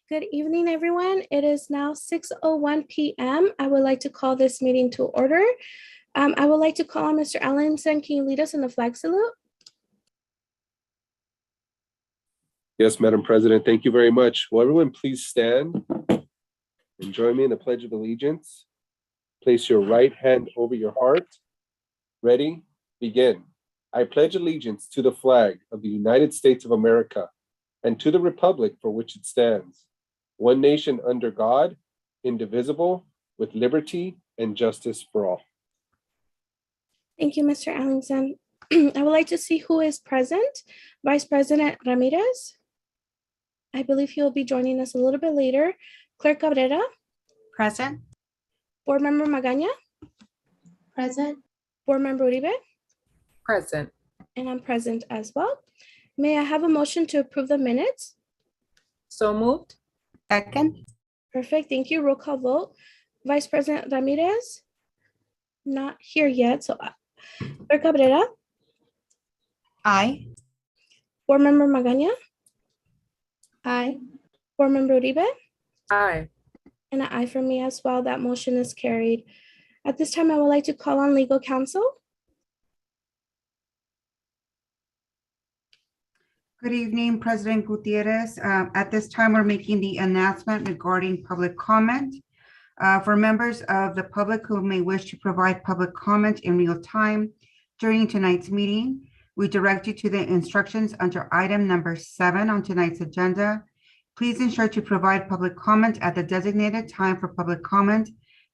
Good evening, everyone. It is now 6:01 p.m. I would like to call this meeting to order. I would like to call on Mr. Allenson. Can you lead us in the flag salute? Yes, Madam President, thank you very much. Will everyone please stand and join me in the Pledge of Allegiance? Place your right hand over your heart. Ready? Begin. I pledge allegiance to the flag of the United States of America and to the republic for which it stands, one nation under God, indivisible, with liberty and justice for all. Thank you, Mr. Allenson. I would like to see who is present. Vice President Ramirez. I believe he will be joining us a little bit later. Clerk Cabrera. Present. Board Member Magaña. Present. Board Member Uribe. Present. And I'm present as well. May I have a motion to approve the minutes? So moved. Second. Perfect. Thank you. Roll call vote. Vice President Ramirez. Not here yet. So Clerk Cabrera. Aye. Board Member Magaña. Aye. Board Member Uribe. Aye. And an aye for me as well. That motion is carried. At this time, I would like to call on legal counsel. Good evening, President Gutierrez. At this time, we're making the announcement regarding public comment. For members of the public who may wish to provide public comment in real time during tonight's meeting, we direct you to the instructions under item number 7 on tonight's agenda. Please ensure to provide public comment at the designated time for public comment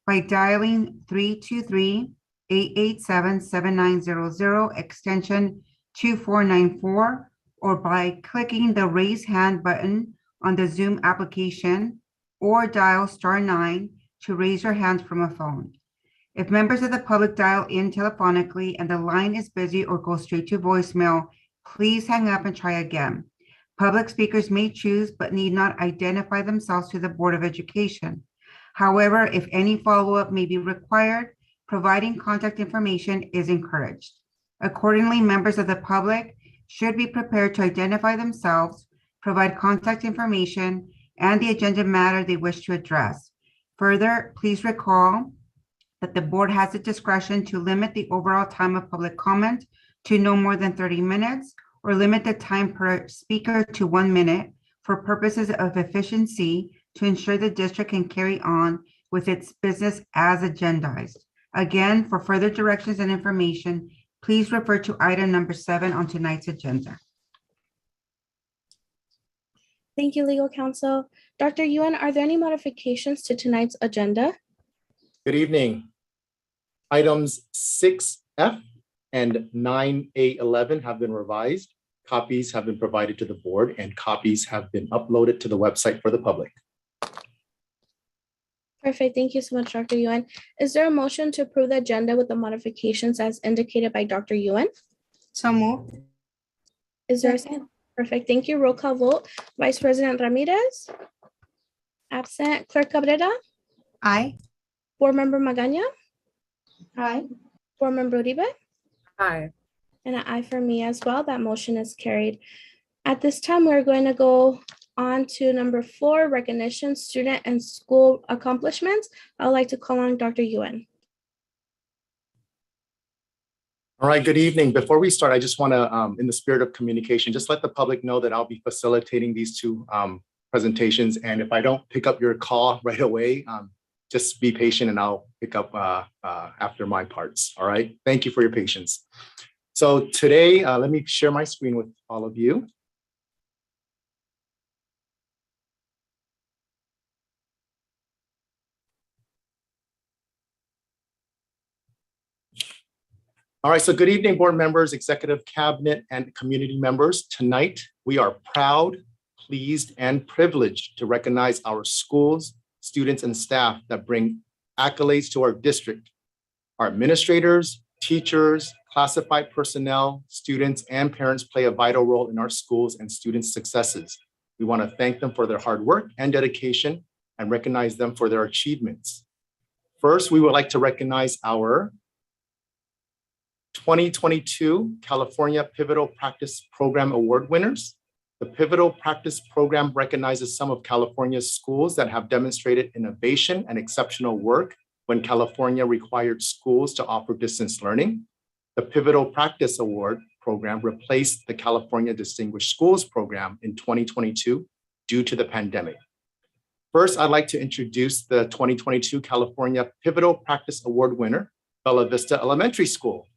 by dialing 323-887-7900 extension 2494 or by clicking the raise hand button on the Zoom application or dial *9 to raise your hand from a phone. If members of the public dial in telephonically and the line is busy or goes straight to voicemail, please hang up and try again. Public speakers may choose but need not identify themselves to the Board of Education. However, if any follow-up may be required, providing contact information is encouraged. Accordingly, members of the public should be prepared to identify themselves, provide contact information, and the agenda matter they wish to address. Further, please recall that the board has the discretion to limit the overall time of public comment to no more than 30 minutes or limit the time per speaker to 1 minute for purposes of efficiency to ensure the district can carry on with its business as agendized. Again, for further directions and information, please refer to item number 7 on tonight's agenda. Thank you, legal counsel. Dr. Yuan, are there any modifications to tonight's agenda? Good evening. Items 6F and 9A11 have been revised. Copies have been provided to the board and copies have been uploaded to the website for the public. Perfect. Thank you so much, Dr. Yuan. Is there a motion to approve the agenda with the modifications as indicated by Dr. Yuan? So moved. Is there a second? Perfect. Thank you. Roll call vote. Vice President Ramirez. Absent. Clerk Cabrera. Aye. Board Member Magaña. Aye. Board Member Uribe. Aye. And an aye for me as well. That motion is carried. At this time, we're going to go on to number 4, recognition, student and school accomplishments. I would like to call on Dr. Yuan. All right, good evening. Before we start, I just want to, in the spirit of communication, just let the public know that I'll be facilitating these two presentations. And if I don't pick up your call right away, just be patient and I'll pick up after my parts. All right, thank you for your patience. So today, let me share my screen with all of you. All right, so good evening, board members, executive cabinet, and community members. Tonight, we are proud, pleased, and privileged to recognize our schools, students, and staff that bring accolades to our district. Our administrators, teachers, classified personnel, students, and parents play a vital role in our schools and students' successes. We want to thank them for their hard work and dedication and recognize them for their achievements. First, we would like to recognize our 2022 California Pivotal Practice Program Award winners. The Pivotal Practice Program recognizes some of California's schools that have demonstrated innovation and exceptional work when California required schools to offer distance learning. The Pivotal Practice Award program replaced the California Distinguished Schools program in 2022 due to the pandemic. First, I'd like to introduce the 2022 California Pivotal Practice Award winner, Bella Vista Elementary School.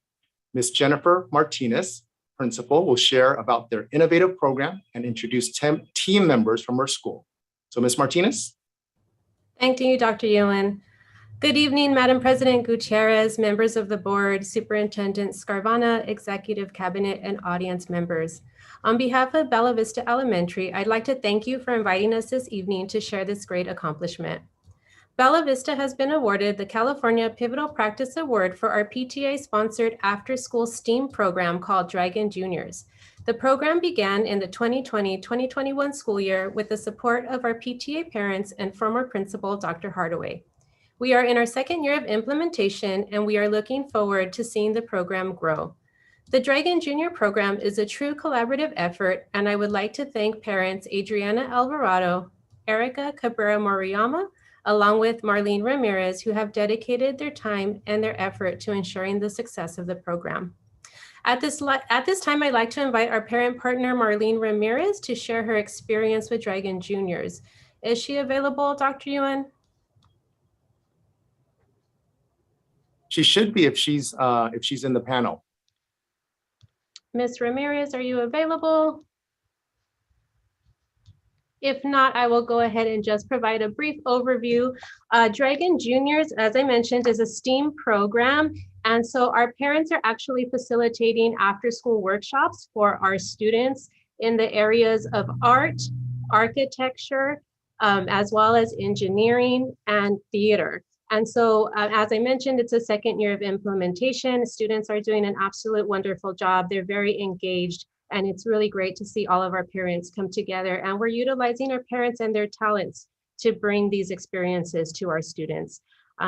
Ms. Jennifer Martinez, principal, will share about their innovative program and introduce 10 team members from her school. So Ms. Martinez. Thank you, Dr. Ewan. Good evening, Madam President Gutierrez, members of the board, Superintendent Scarvana, Executive Cabinet, and audience members. On behalf of Bella Vista Elementary, I'd like to thank you for inviting us this evening to share this great accomplishment. Bella Vista has been awarded the California Pivotal Practice Award for our PTA-sponsored after-school STEAM program called Dragon Juniors. The program began in the 2020-2021 school year with the support of our PTA parents and former principal, Dr. Hardaway. We are in our second year of implementation, and we are looking forward to seeing the program grow. The Dragon Junior program is a true collaborative effort, and I would like to thank parents Adriana Alvarado, Erica Cabrera-Moriyama, along with Marlene Ramirez, who have dedicated their time and their effort to ensuring the success of the program. At this time, I'd like to invite our parent partner, Marlene Ramirez, to share her experience with Dragon Juniors. Is she available, Dr. Ewan? She should be if she's in the panel. Ms. Ramirez, are you available? If not, I will go ahead and just provide a brief overview. Dragon Juniors, as I mentioned, is a STEAM program. And so our parents are actually facilitating after-school workshops for our students in the areas of art, architecture, as well as engineering and theater. And so, as I mentioned, it's a second year of implementation. Students are doing an absolute wonderful job. They're very engaged. And it's really great to see all of our parents come together, and we're utilizing our parents and their talents to bring these experiences to our students.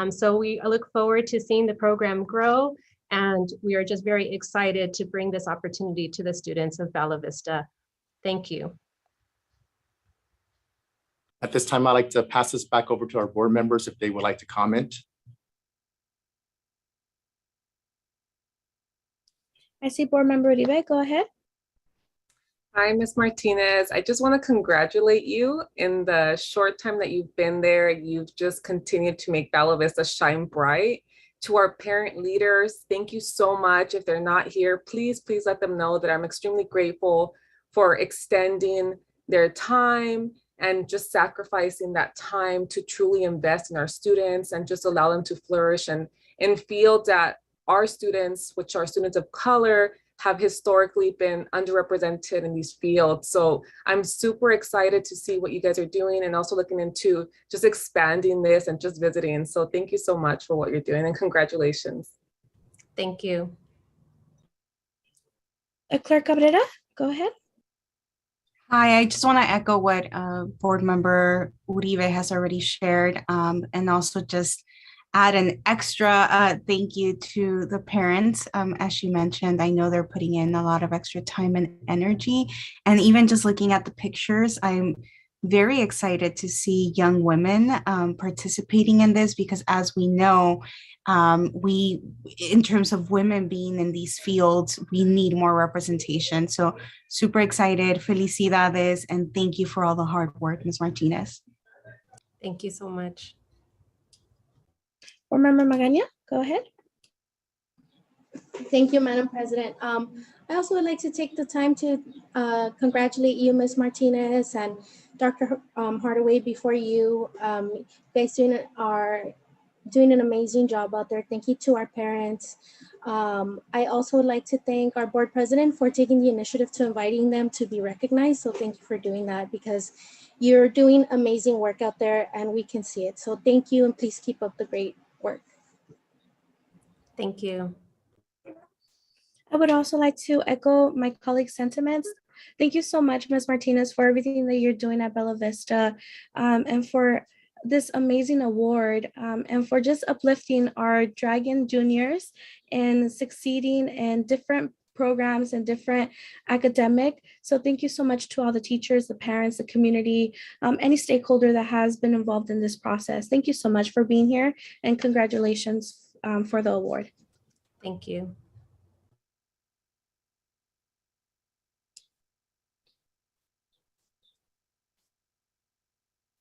So we look forward to seeing the program grow, and we are just very excited to bring this opportunity to the students of Bella Vista. Thank you. At this time, I'd like to pass this back over to our board members if they would like to comment. I see Board Member Uribe, go ahead. Hi, Ms. Martinez. I just want to congratulate you. In the short time that you've been there, you've just continued to make Bella Vista shine bright. To our parent leaders, thank you so much. If they're not here, please let them know that I'm extremely grateful for extending their time and just sacrificing that time to truly invest in our students and just allow them to flourish and in fields that our students, which are students of color, have historically been underrepresented in these fields. So I'm super excited to see what you guys are doing and also looking into just expanding this and just visiting. So thank you so much for what you're doing and congratulations. Thank you. Clerk Cabrera, go ahead. Hi, I just want to echo what Board Member Uribe has already shared, and also just add an extra thank you to the parents. As she mentioned, I know they're putting in a lot of extra time and energy. And even just looking at the pictures, I'm very excited to see young women participating in this, because as we know, in terms of women being in these fields, we need more representation. So super excited, felicidades, and thank you for all the hard work, Ms. Martinez. Thank you so much. Board Member Magaña, go ahead. Thank you, Madam President. I also would like to take the time to congratulate you, Ms. Martinez, and Dr. Hardaway before you. You guys are doing an amazing job out there. Thank you to our parents. I also would like to thank our board president for taking the initiative to inviting them to be recognized. So thank you for doing that, because you're doing amazing work out there and we can see it. So thank you, and please keep up the great work. Thank you. I would also like to echo my colleagues' sentiments. Thank you so much, Ms. Martinez, for everything that you're doing at Bella Vista, and for this amazing award, and for just uplifting our Dragon Juniors and succeeding in different programs and different academic. So thank you so much to all the teachers, the parents, the community, any stakeholder that has been involved in this process. Thank you so much for being here, and congratulations for the award. Thank you.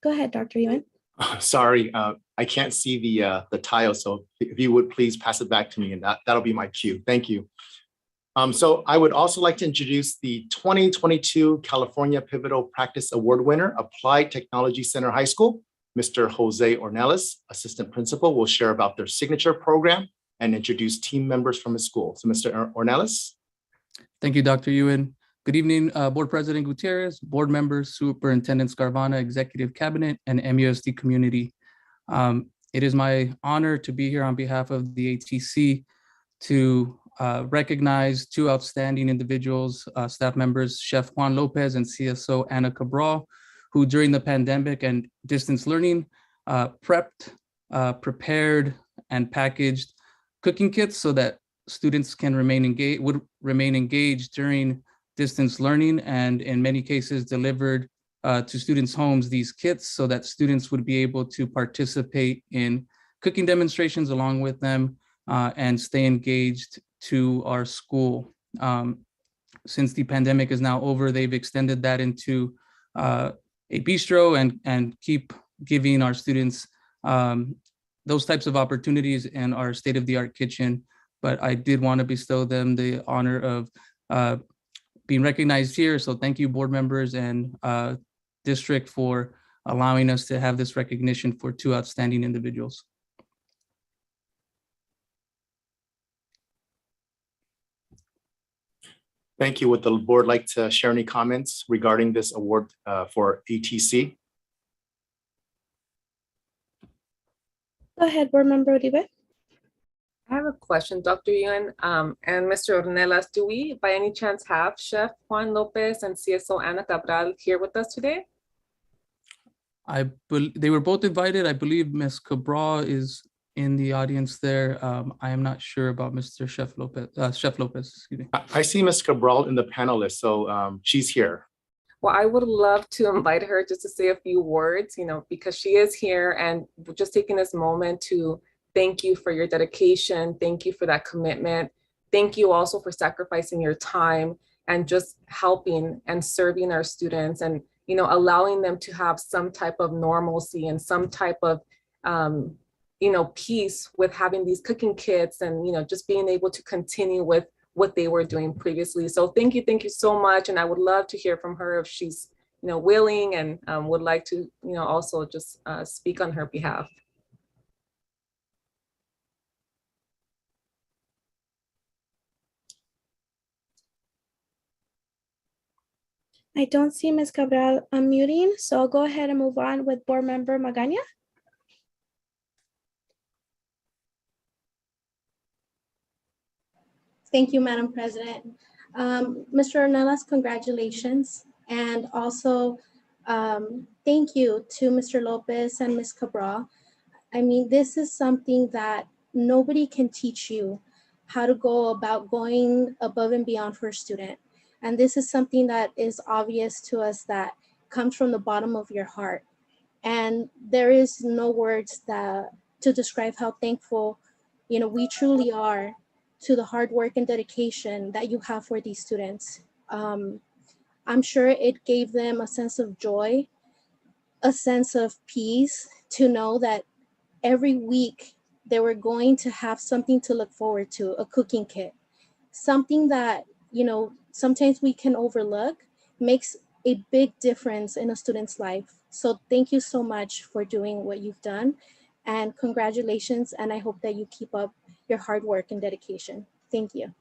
Go ahead, Dr. Yuan. Sorry, I can't see the tile, so if you would please pass it back to me, and that'll be my cue. Thank you. So I would also like to introduce the 2022 California Pivotal Practice Award winner, Applied Technology Center High School, Mr. Jose Ornelas, Assistant Principal, will share about their signature program and introduce team members from his school. So Mr. Ornelas. Thank you, Dr. Ewan. Good evening, Board President Gutierrez, board members, Superintendent Scarvana, Executive Cabinet, and MUSD community. It is my honor to be here on behalf of the ATC to recognize two outstanding individuals, staff members, Chef Juan Lopez and CSO Anna Cabral, who during the pandemic and distance learning prepped, prepared, and packaged cooking kits so that students can remain engaged during distance learning, and in many cases delivered to students' homes these kits so that students would be able to participate in cooking demonstrations along with them and stay engaged to our school. Since the pandemic is now over, they've extended that into a bistro and keep giving our students those types of opportunities in our state-of-the-art kitchen. But I did want to bestow them the honor of being recognized here. So thank you, board members and district, for allowing us to have this recognition for two outstanding individuals. Thank you. Would the board like to share any comments regarding this award for ATC? Go ahead, board member Uribe. I have a question, Dr. Yuan and Mr. Ornelas. Do we, by any chance, have Chef Juan Lopez and CSO Ana Cabral here with us today? They were both invited. I believe Ms. Cabral is in the audience there. I am not sure about Mr. Chef Lopez, excuse me. I see Ms. Cabral in the panelist, so she's here. Well, I would love to invite her just to say a few words, because she is here, and just taking this moment to thank you for your dedication. Thank you for that commitment. Thank you also for sacrificing your time and just helping and serving our students and, allowing them to have some type of normalcy and some type of, peace with having these cooking kits and, just being able to continue with what they were doing previously. So thank you so much. And I would love to hear from her if she's, willing and would like to, also just speak on her behalf. I don't see Ms. Cabral unmuting, so I'll go ahead and move on with board member Magaña. Thank you, Madam President. Mr. Ornelas, congratulations. And also thank you to Mr. Lopez and Ms. Cabral. I mean, this is something that nobody can teach you how to go about going above and beyond for a student. And this is something that is obvious to us that comes from the bottom of your heart. And there is no words to describe how thankful, we truly are to the hard work and dedication that you have for these students. I'm sure it gave them a sense of joy, a sense of peace to know that every week they were going to have something to look forward to, a cooking kit, something that, sometimes we can overlook, makes a big difference in a student's life. So thank you so much for doing what you've done, and congratulations. And I hope that you keep up your hard work and dedication. Thank you.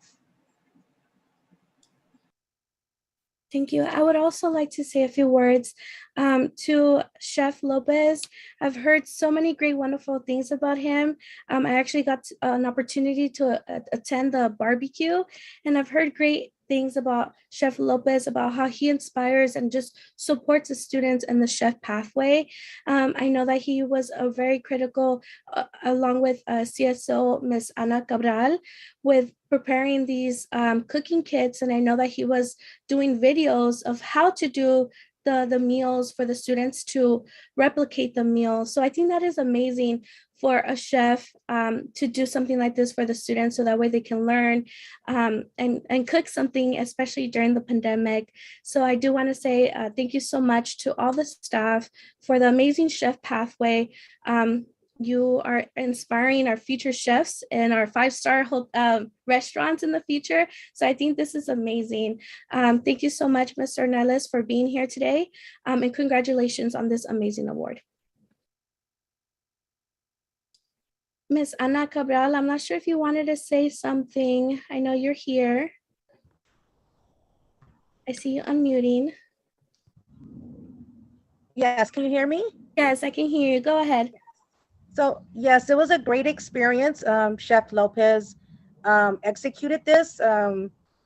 Thank you. I would also like to say a few words to Chef Lopez. I've heard so many great, wonderful things about him. I actually got an opportunity to attend the barbecue, and I've heard great things about Chef Lopez, about how he inspires and just supports the students in the chef pathway. I know that he was a very critical, along with CSO Ms. Ana Cabral, with preparing these cooking kits. And I know that he was doing videos of how to do the meals for the students to replicate the meals. So I think that is amazing for a chef to do something like this for the students, so that way they can learn and cook something, especially during the pandemic. So I do want to say thank you so much to all the staff for the amazing chef pathway. You are inspiring our future chefs and our five-star restaurants in the future. So I think this is amazing. Thank you so much, Mr. Nellis, for being here today, and congratulations on this amazing award. Ms. Ana Cabral, I'm not sure if you wanted to say something. I know you're here. I see you unmuting. Yes, can you hear me? Yes, I can hear you. Go ahead. So yes, it was a great experience. Chef Lopez executed this.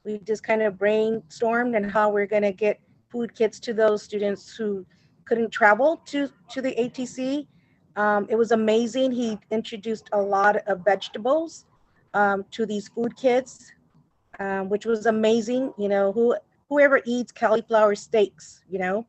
We just kind of brainstormed and how we're going to get food kits to those students who couldn't travel to the ATC. It was amazing. He introduced a lot of vegetables to these food kits, which was amazing. You know, whoever eats cauliflower steaks, you know,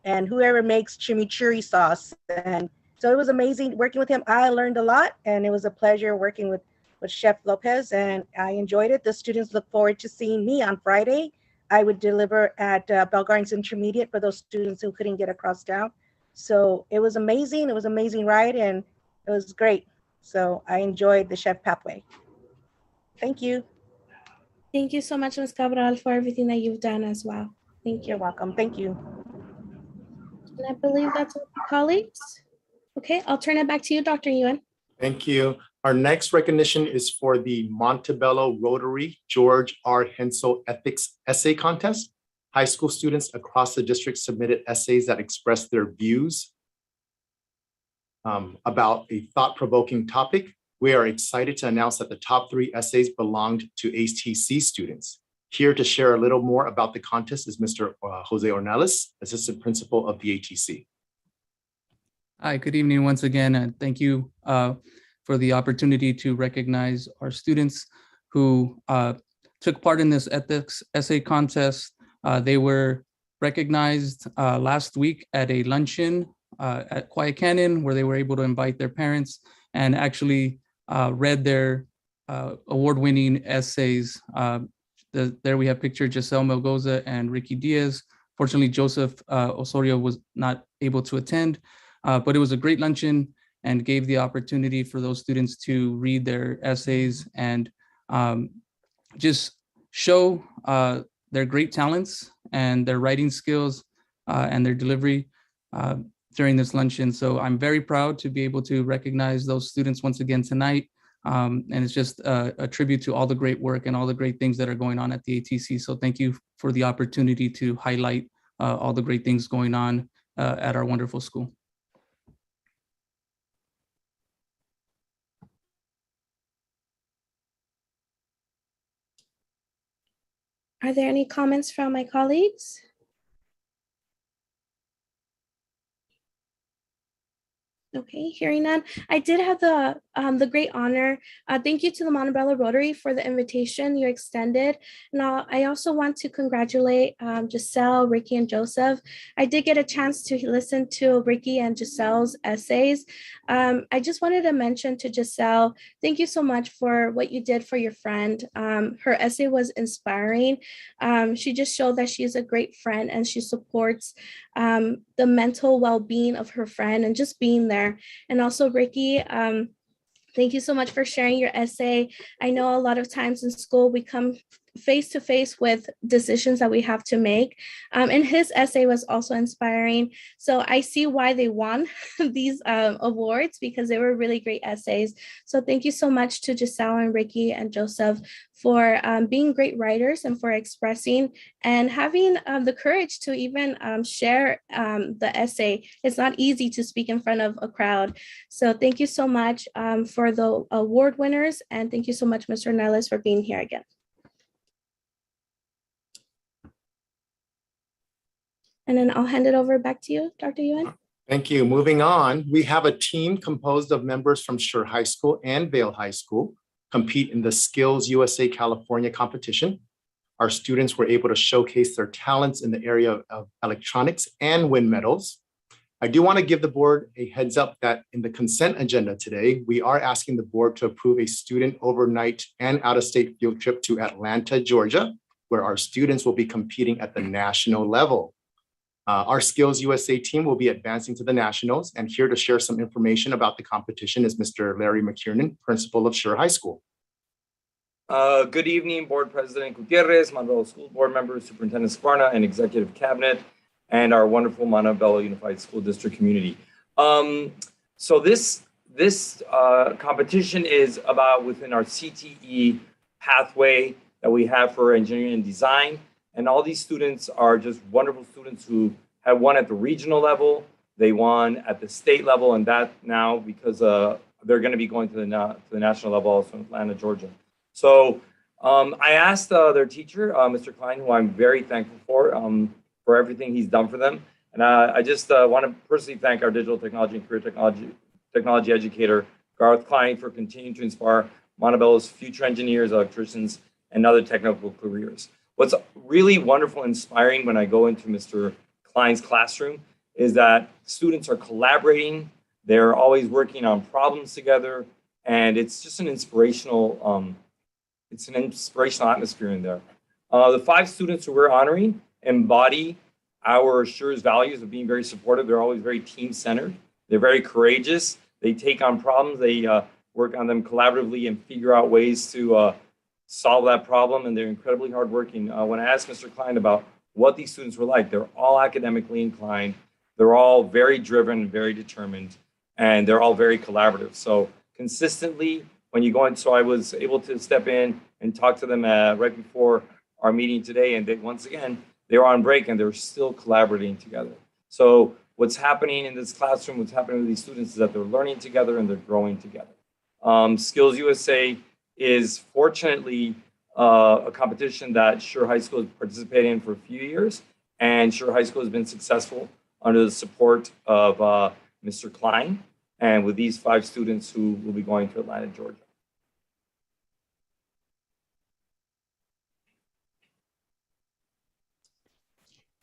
and whoever makes chimichurri sauce. And so it was amazing working with him. I learned a lot, and it was a pleasure working with Chef Lopez, and I enjoyed it. The students look forward to seeing me on Friday. I would deliver at Bell Gardens Intermediate for those students who couldn't get across town. So it was amazing. It was an amazing ride, and it was great. So I enjoyed the chef pathway. Thank you. Thank you so much, Ms. Cabral, for everything that you've done as well. Thank you. You're welcome. Thank you. And I believe that's all my colleagues. Okay, I'll turn it back to you, Dr. Yuen. Thank you. Our next recognition is for the Montebello Rotary George R. Hensel Ethics Essay Contest. High school students across the district submitted essays that express their views about a thought-provoking topic. We are excited to announce that the top 3 essays belonged to ATC students. Here to share a little more about the contest is Mr. Jose Ornelas, Assistant Principal of the ATC. Hi, good evening once again, and thank you for the opportunity to recognize our students who took part in this ethics essay contest. They were recognized last week at a luncheon at Quiet Canyon, where they were able to invite their parents and actually read their award-winning essays. There we have pictured Giselle Melgoza and Ricky Diaz. Fortunately, Joseph Osorio was not able to attend, but it was a great luncheon and gave the opportunity for those students to read their essays and just show their great talents and their writing skills and their delivery during this luncheon. So I'm very proud to be able to recognize those students once again tonight. And it's just a tribute to all the great work and all the great things that are going on at the ATC. So thank you for the opportunity to highlight all the great things going on at our wonderful school. Are there any comments from my colleagues? Okay, hearing none. I did have the great honor. Thank you to the Montebello Rotary for the invitation you extended. Now, I also want to congratulate Giselle, Ricky, and Joseph. I did get a chance to listen to Ricky and Giselle's essays. I just wanted to mention to Giselle, thank you so much for what you did for your friend. Her essay was inspiring. She just showed that she is a great friend and she supports the mental well-being of her friend and just being there. And also Ricky, thank you so much for sharing your essay. I know a lot of times in school we come face to face with decisions that we have to make. And his essay was also inspiring. So I see why they won these awards, because they were really great essays. So thank you so much to Giselle and Ricky and Joseph for being great writers and for expressing and having the courage to even share the essay. It's not easy to speak in front of a crowd. So thank you so much for the award winners. And thank you so much, Mr. Nellis, for being here again. And then I'll hand it over back to you, Dr. Yuen. Thank you. Moving on, we have a team composed of members from Sure High School and Vail High School compete in the Skills USA California competition. Our students were able to showcase their talents in the area of electronics and win medals. I do want to give the board a heads up that in the consent agenda today, we are asking the board to approve a student overnight and out-of-state field trip to Atlanta, Georgia, where our students will be competing at the national level. Our Skills USA team will be advancing to the nationals, and here to share some information about the competition is Mr. Larry McKiernan, principal of Sure High School. Good evening, Board President Gutierrez, Montebello School Board members, Superintendent Sparna, and Executive Cabinet, and our wonderful Montebello Unified School District community. So this competition is about within our CTE pathway that we have for engineering and design. And all these students are just wonderful students who have won at the regional level. They won at the state level, and that now because they're going to be going to the national level also in Atlanta, Georgia. So I asked their teacher, Mr. Klein, who I'm very thankful for everything he's done for them. And I just want to personally thank our digital technology and career technology educator, Garth Klein, for continuing to inspire Montebello's future engineers, electricians, and other technical careers. What's really wonderful and inspiring when I go into Mr. Klein's classroom is that students are collaborating. They're always working on problems together. And it's just an inspirational, atmosphere in there. The 5 students who we're honoring embody our Sure's values of being very supportive. They're always very team-centered. They're very courageous. They take on problems. They work on them collaboratively and figure out ways to solve that problem. And they're incredibly hardworking. When I asked Mr. Klein about what these students were like, they're all academically inclined. They're all very driven, very determined, and they're all very collaborative. So consistently, when you go in, so I was able to step in and talk to them right before our meeting today. And they, once again, they were on break and they're still collaborating together. So what's happening in this classroom, what's happening with these students is that they're learning together and they're growing together. Skills USA is fortunately a competition that Sure High School has participated in for a few years. And Sure High School has been successful under the support of Mr. Klein, and with these 5 students who will be going to Atlanta, Georgia.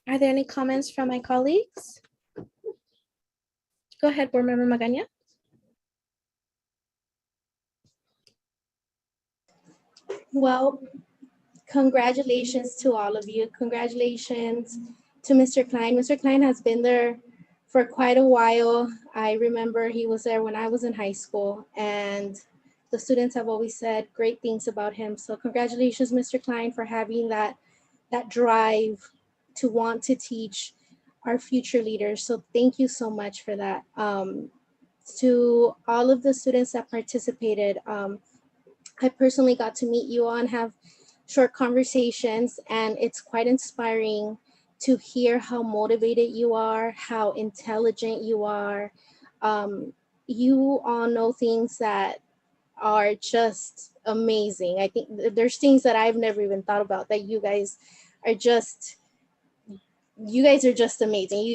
Are there any comments from my colleagues? Go ahead, Board Member Magaña. Well, congratulations to all of you. Congratulations to Mr. Klein. Mr. Klein has been there for quite a while. I remember he was there when I was in high school, and the students have always said great things about him. So congratulations, Mr. Klein, for having that drive to want to teach our future leaders. So thank you so much for that. To all of the students that participated, I personally got to meet you all and have short conversations, and it's quite inspiring to hear how motivated you are, how intelligent you are. You all know things that are just amazing. I think there's things that I've never even thought about that you guys are just amazing.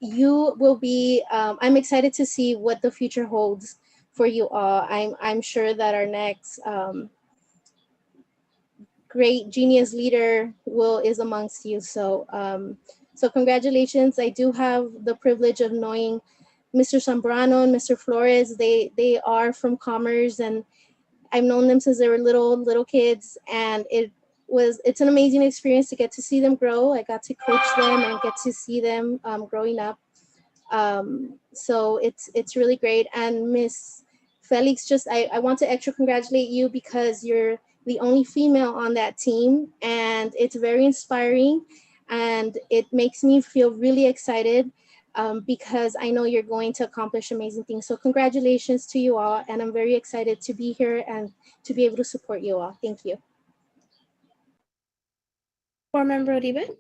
You will be, I'm excited to see what the future holds for you all. I'm sure that our next great genius leader is amongst you. So so congratulations. I do have the privilege of knowing Mr. Zambrano and Mr. Flores. They are from Commerce, and I've known them since they were little kids, and it's an amazing experience to get to see them grow. I got to coach them and get to see them growing up. So it's really great. And Miss Felix, I want to extra congratulate you because you're the only female on that team, and it's very inspiring, and it makes me feel really excited because I know you're going to accomplish amazing things. So congratulations to you all, and I'm very excited to be here and to be able to support you all. Thank you. Board Member Uribe.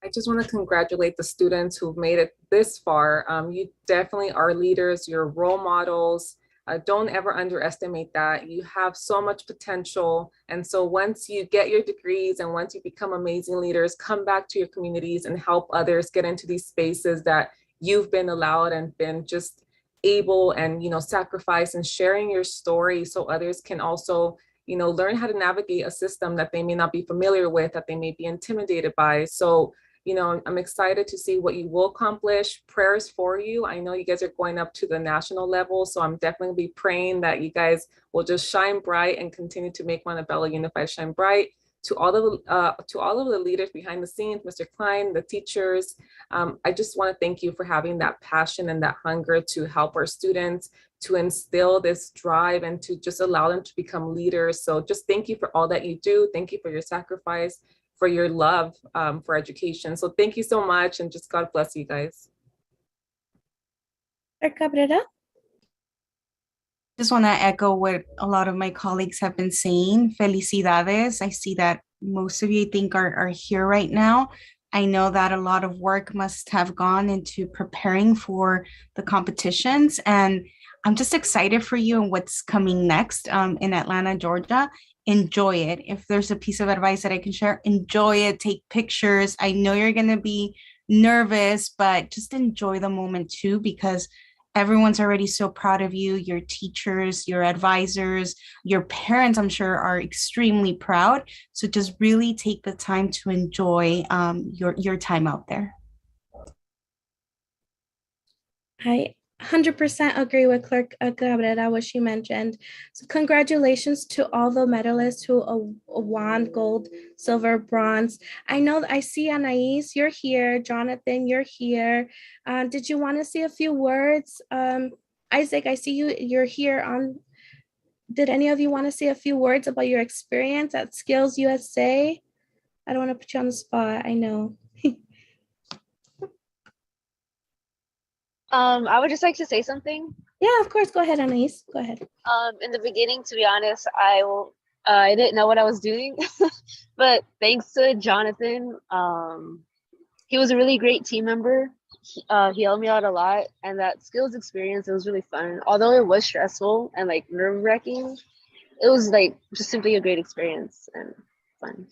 I just want to congratulate the students who've made it this far. You definitely are leaders, you're role models. Don't ever underestimate that. You have so much potential. And so once you get your degrees and once you become amazing leaders, come back to your communities and help others get into these spaces that you've been allowed and been just able and, sacrifice and sharing your story so others can also, learn how to navigate a system that they may not be familiar with, that they may be intimidated by. So I'm excited to see what you will accomplish. Prayers for you. I know you guys are going up to the national level, so I'm definitely be praying that you guys will just shine bright and continue to make Montebello Unified shine bright. To all of the leaders behind the scenes, Mr. Klein, the teachers, I just want to thank you for having that passion and that hunger to help our students, to instill this drive and to just allow them to become leaders. So just thank you for all that you do. Thank you for your sacrifice, for your love for education. So thank you so much, and just God bless you guys. Cabrera? Just want to echo what a lot of my colleagues have been saying. Felicidades. I see that most of you think are here right now. I know that a lot of work must have gone into preparing for the competitions, and I'm just excited for you and what's coming next in Atlanta, Georgia. Enjoy it. If there's a piece of advice that I can share, enjoy it. Take pictures. I know you're going to be nervous, but just enjoy the moment too, because everyone's already so proud of you. Your teachers, your advisors, your parents, I'm sure, are extremely proud. So just really take the time to enjoy your time out there. I 100% agree with Clerk Cabrera, what she mentioned. So congratulations to all the medalists who won gold, silver, bronze. I know I see Anais, you're here. Jonathan, you're here. Did you want to say a few words? Isaac, I see you're here on. Did any of you want to say a few words about your experience at Skills USA? I don't want to put you on the spot, I know. I would just like to say something. Yeah, of course. Go ahead, Anais. Go ahead. In the beginning, to be honest, I didn't know what I was doing, but thanks to Jonathan, he was a really great team member. He helped me out a lot, and that skills experience, it was really fun. Although it was stressful and like nerve-wracking, it was like just simply a great experience and fun.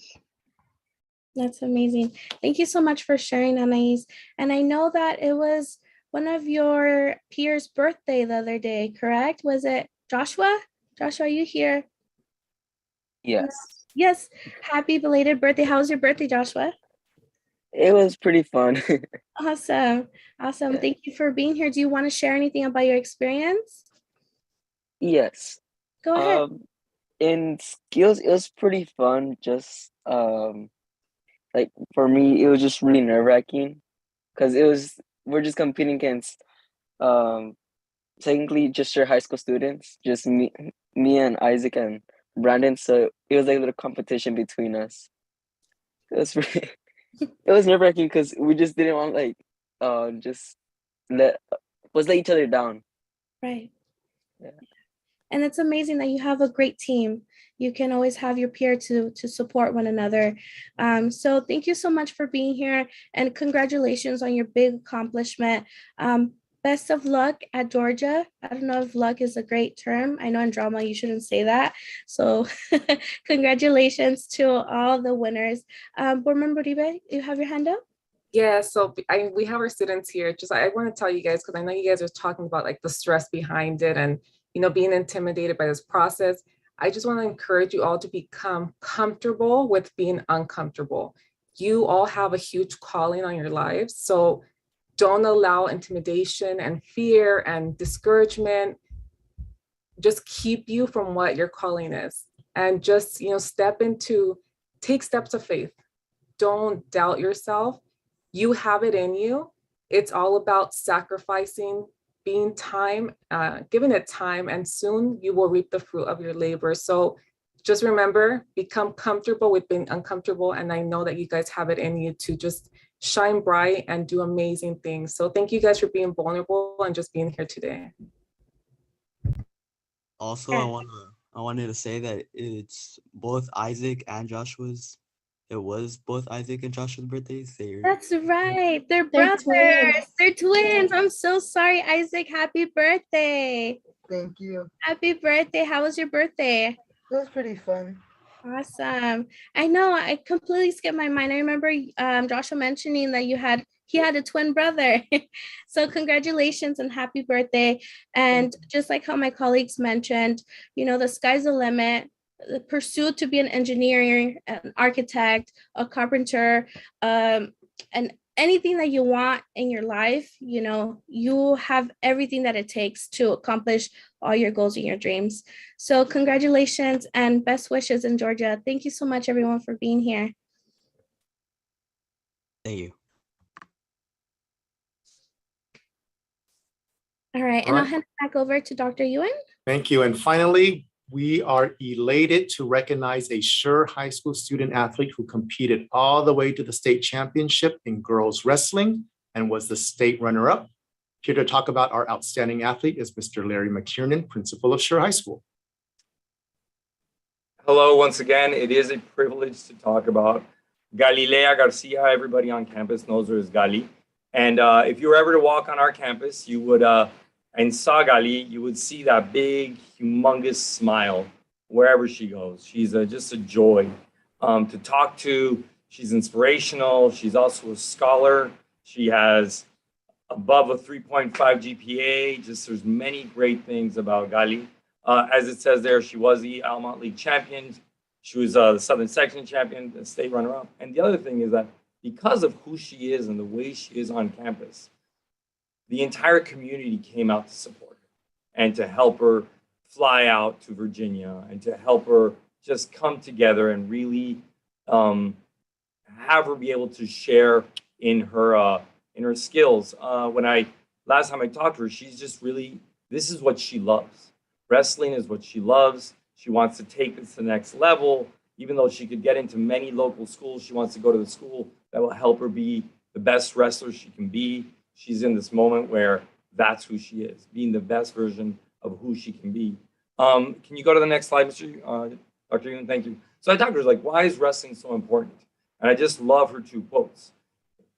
That's amazing. Thank you so much for sharing, Anais. And I know that it was one of your peers' birthday the other day, correct? Was it Joshua? Joshua, are you here? Yes, Yes. Happy belated birthday. How was your birthday, Joshua? it was pretty fun. Awesome. Awesome. Yeah. Thank you for being here. Do you want to share anything about your experience? Yes. Go ahead. In skills, it was pretty fun. Just like for me, it was just really nerve-wracking because we're just competing against technically just your high school students, just me and Isaac and Brandon. So it was like a little competition between us. It was really, it was nerve-wracking because we just didn't want just let each other down. Right. Yeah. And it's amazing that you have a great team. You can always have your peer to support one another. So thank you so much for being here, and congratulations on your big accomplishment. Best of luck at Georgia. I don't know if luck is a great term. I know in drama you shouldn't say that. So congratulations to all the winners. Board Member Uribe, you have your hand up? Yeah, so we have our students here. Just I want to tell you guys, because I know you guys are talking about like the stress behind it and being intimidated by this process. I just want to encourage you all to become comfortable with being uncomfortable. You all have a huge calling on your lives. So don't allow intimidation and fear and discouragement just keep you from what your calling is. And just, take steps of faith. Don't doubt yourself. You have it in you. It's all about sacrificing, being giving it time, and soon you will reap the fruit of your labor. So just remember, become comfortable with being uncomfortable. And I know that you guys have it in you to just shine bright and do amazing things. So thank you guys for being vulnerable and just being here today. Also, I wanted to say that it's both Isaac and Joshua's. It was both Isaac and Joshua's birthdays. That's right. They're They're brothers. twins. They're twins. I'm so sorry, Isaac. Happy birthday. Thank you. Happy birthday. How was your birthday? It was pretty fun. Awesome. I know I completely skipped my mind. I remember Joshua mentioning that he had a twin brother. So congratulations and happy birthday. And just like how my colleagues mentioned, the sky's the limit. The pursuit to be an engineer, an architect, a carpenter, and anything that you want in your life, you have everything that it takes to accomplish all your goals and your dreams. So congratulations and best wishes in Georgia. Thank you so much, everyone, for being here. Thank you. All right, and I'll hand it back over to Dr. Ewan. Thank you. And finally, we are elated to recognize a Sure High School student athlete who competed all the way to the state championship in girls wrestling and was the state runner-up. Here to talk about our outstanding athlete is Mr. Larry McKiernan, principal of Sure High School. Hello, once again, it is a privilege to talk about Galilea Garcia. Everybody on campus knows her as Gali. And if you were ever to walk on our campus, you would, and saw Gali, you would see that big, humongous smile wherever she goes. She's just a joy to talk to. She's inspirational. She's also a scholar. She has above a 3.5 GPA. There's many great things about Gali. As it says there, she was the Almont League champion. She was the Southern Section champion, the state runner-up. And the other thing is that because of who she is and the way she is on campus, the entire community came out to support her and to help her fly out to Virginia and to help her just come together and really have her be able to share in her skills. Last time I talked to her, she's just really, this is what she loves. Wrestling is what she loves. She wants to take this to the next level. Even though she could get into many local schools, she wants to go to the school that will help her be the best wrestler she can be. She's in this moment where that's who she is, being the best version of who she can be. Can you go to the next slide, Dr. Ewan? Thank you. So I talked to her, like, why is wrestling so important? And I just love her two quotes.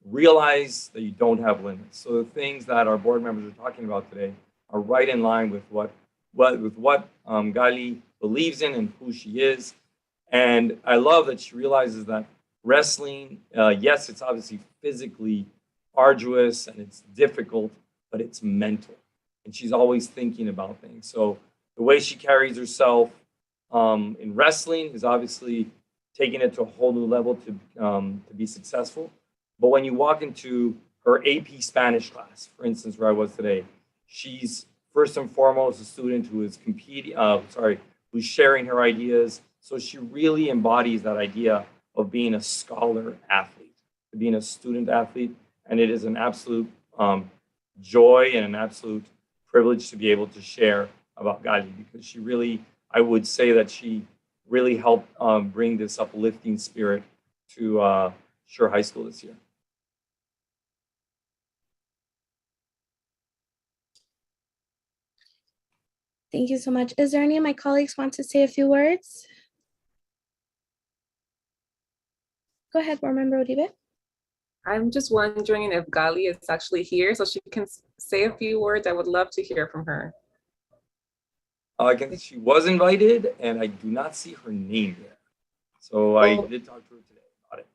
Realize that you don't have limits. So the things that our board members are talking about today are right in line with what Gali believes in and who she is. And I love that she realizes that wrestling, yes, it's obviously physically arduous and it's difficult, but it's mental. And she's always thinking about things. So the way she carries herself in wrestling is obviously taking it to a whole new level to be successful. But when you walk into her AP Spanish class, for instance, where I was today, she's first and foremost a student who is who's sharing her ideas. So she really embodies that idea of being a scholar athlete, being a student athlete. And it is an absolute joy and an absolute privilege to be able to share about Gali, because she really, I would say that she really helped bring this uplifting spirit to Sure High School this year. Thank you so much. Is there any of my colleagues want to say a few words? Go ahead, Board Member Odibe. I'm just wondering if Gali is actually here so she can say a few words. I would love to hear from her. She was invited and I do not see her name there. So I did talk to her today about it.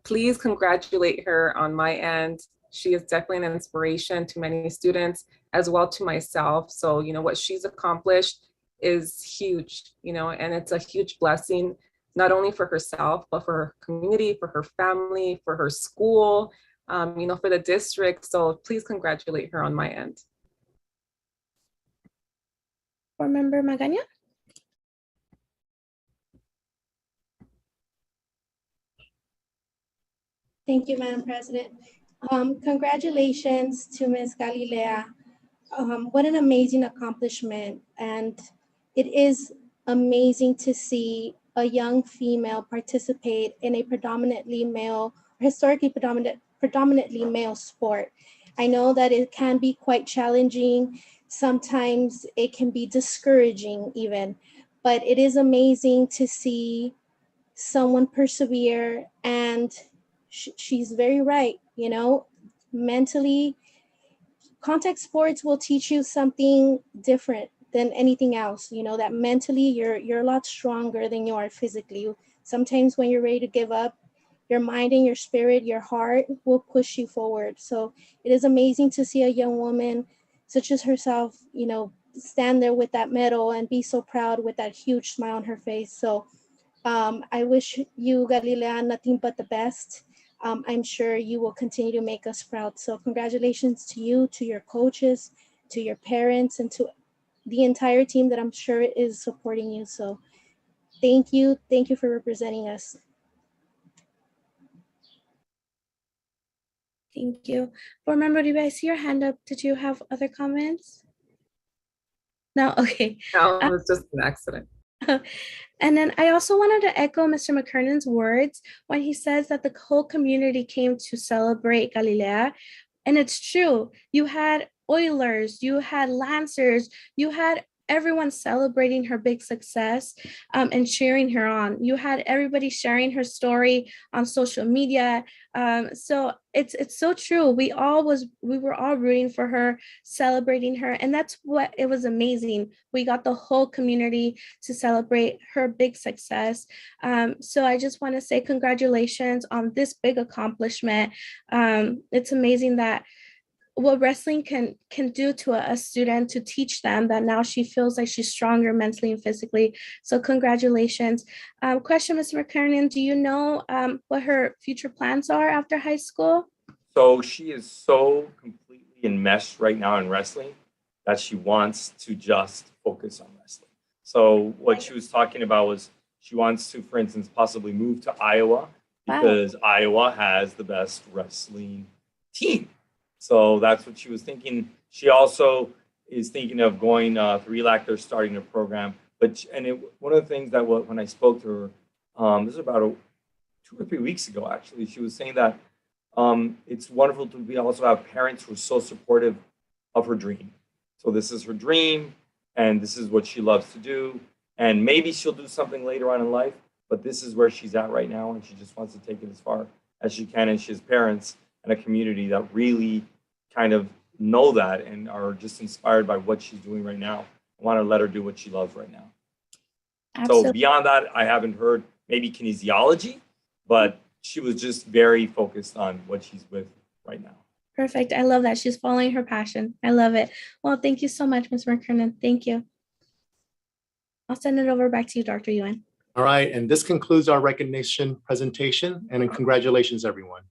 Please congratulate her on my end. She is definitely an inspiration to many students as well to myself. So, what she's accomplished is huge, and it's a huge blessing, not only for herself, but for her community, for her family, for her school, for the district. So please congratulate her on my end. Board Member Magaña. Thank you, Madam President. Congratulations to Ms. Galilea. What an amazing accomplishment. And it is amazing to see a young female participate in a historically predominantly male sport. I know that it can be quite challenging. Sometimes it can be discouraging even, but it is amazing to see someone persevere, and she's very right, mentally contact sports will teach you something different than anything else. You know, that mentally you're a lot stronger than you are physically. Sometimes when you're ready to give up, your mind and your spirit, your heart will push you forward. So it is amazing to see a young woman such as herself, you know, stand there with that medal and be so proud with that huge smile on her face. So I wish you, Galilea, nothing but the best. I'm sure you will continue to make us proud. So congratulations to you, to your coaches, to your parents, and to the entire team that I'm sure is supporting you. So thank you. Thank you for representing us. Thank you. Board member, do I see your hand up? Did you have other comments? No, okay. No, it was just an accident. And then I also wanted to echo Mr. McKernan's words when he says that the whole community came to celebrate Galilea. And it's true. You had Oilers, you had Lancers, you had everyone celebrating her big success and cheering her on. You had everybody sharing her story on social media. So it's so true. We were all rooting for her, celebrating her, and that's what it was amazing. We got the whole community to celebrate her big success. So I just want to say congratulations on this big accomplishment. It's amazing that what wrestling can do to a student, to teach them that now she feels like she's stronger mentally and physically. So congratulations. Question, Mr. McKernan, do you know what her future plans are after high school? So she is so completely enmeshed right now in wrestling that she wants to just focus on wrestling. So what she was talking about was she wants to, for instance, possibly move to Iowa because Iowa has the best wrestling team. So that's what she was thinking. She also is thinking of going through ELAC. They're starting a program. One of the things that when I spoke to her, this is about 2 or 3 weeks ago, actually, she was saying that it's wonderful to be also have parents who are so supportive of her dream. So this is her dream, and this is what she loves to do. And maybe she'll do something later on in life, but this is where she's at right now, and she just wants to take it as far as she can. And she has parents and a community that really kind of know that and are just inspired by what she's doing right now. I want to let her do what she loves right now. Absolutely. So beyond that, I haven't heard maybe kinesiology, but she was just very focused on what she's with right now. Perfect. I love that. She's following her passion. I love it. Well, thank you so much, Ms. McKernan. Thank you. I'll send it over back to you, Dr. Yuen. All right, and this concludes our recognition presentation, and congratulations, everyone.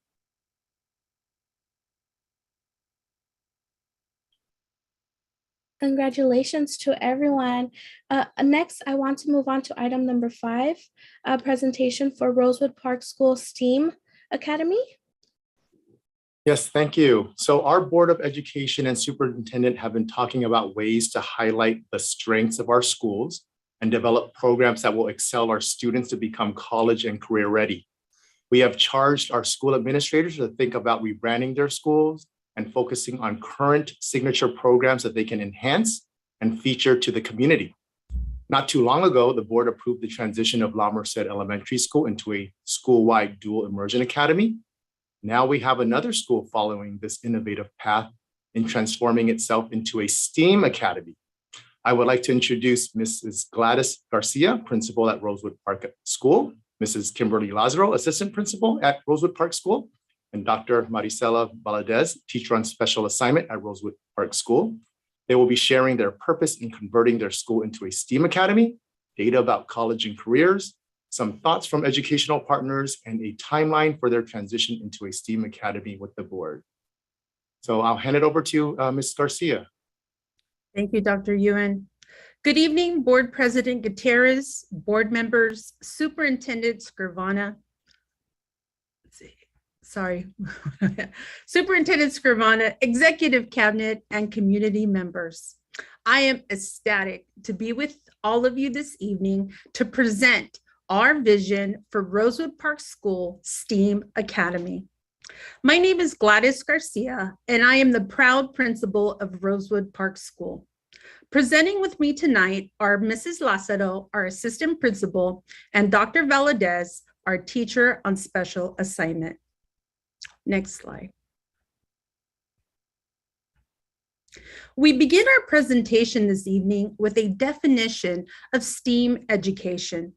Congratulations to everyone. Next, I want to move on to item number 5, a presentation for Rosewood Park School STEAM Academy. Yes, thank you. So our Board of Education and Superintendent have been talking about ways to highlight the strengths of our schools and develop programs that will excel our students to become college and career ready. We have charged our school administrators to think about rebranding their schools and focusing on current signature programs that they can enhance and feature to the community. Not too long ago, the board approved the transition of La Merced Elementary School into a school-wide dual immersion academy. Now we have another school following this innovative path in transforming itself into a STEAM academy. I would like to introduce Mrs. Gladys Garcia, principal at Rosewood Park School, Mrs. Kimberly Lazaro, assistant principal at Rosewood Park School, and Dr. Maricela Valadez, teacher on special assignment at Rosewood Park School. They will be sharing their purpose in converting their school into a STEAM academy, data about college and careers, some thoughts from educational partners, and a timeline for their transition into a STEAM academy with the board. So I'll hand it over to Ms. Garcia. Thank you, Dr. Yuen. Good evening, Board President Gutierrez, board members, Superintendent Scrivana. Superintendent Scrivana, Executive Cabinet, and community members. I am ecstatic to be with all of you this evening to present our vision for Rosewood Park School STEAM Academy. My name is Gladys Garcia, and I am the proud principal of Rosewood Park School. Presenting with me tonight are Mrs. Lázaro, our assistant principal, and Dr. Valadez, our teacher on special assignment. Next slide. We begin our presentation this evening with a definition of STEAM education.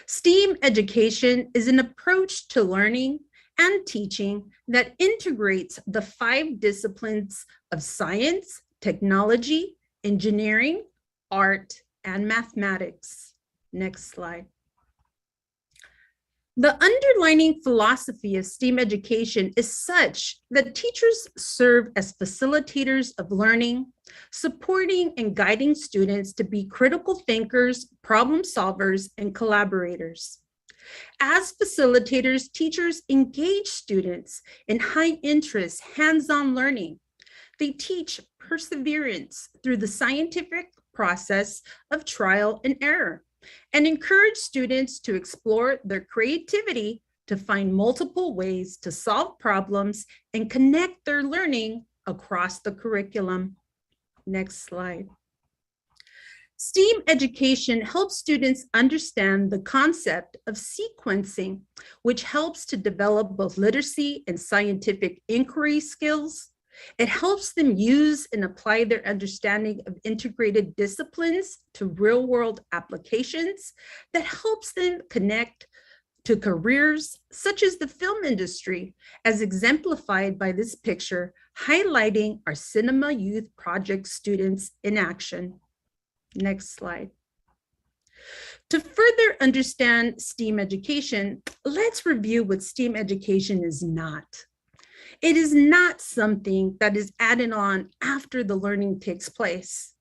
STEAM education is an approach to learning and teaching that integrates the 5 disciplines of science, technology, engineering, art, and mathematics. Next slide. The underlining philosophy of STEAM education is such that teachers serve as facilitators of learning, supporting and guiding students to be critical thinkers, problem solvers, and collaborators. As facilitators, teachers engage students in high interest, hands-on learning. They teach perseverance through the scientific process of trial and error, and encourage students to explore their creativity to find multiple ways to solve problems and connect their learning across the curriculum. Next slide. STEAM education helps students understand the concept of sequencing, which helps to develop both literacy and scientific inquiry skills. It helps them use and apply their understanding of integrated disciplines to real-world applications that helps them connect to careers such as the film industry, as exemplified by this picture, highlighting our Cinema Youth Project students in action. Next slide. To further understand STEAM education, let's review what STEAM education is not. It is not something that is added on after the learning takes place.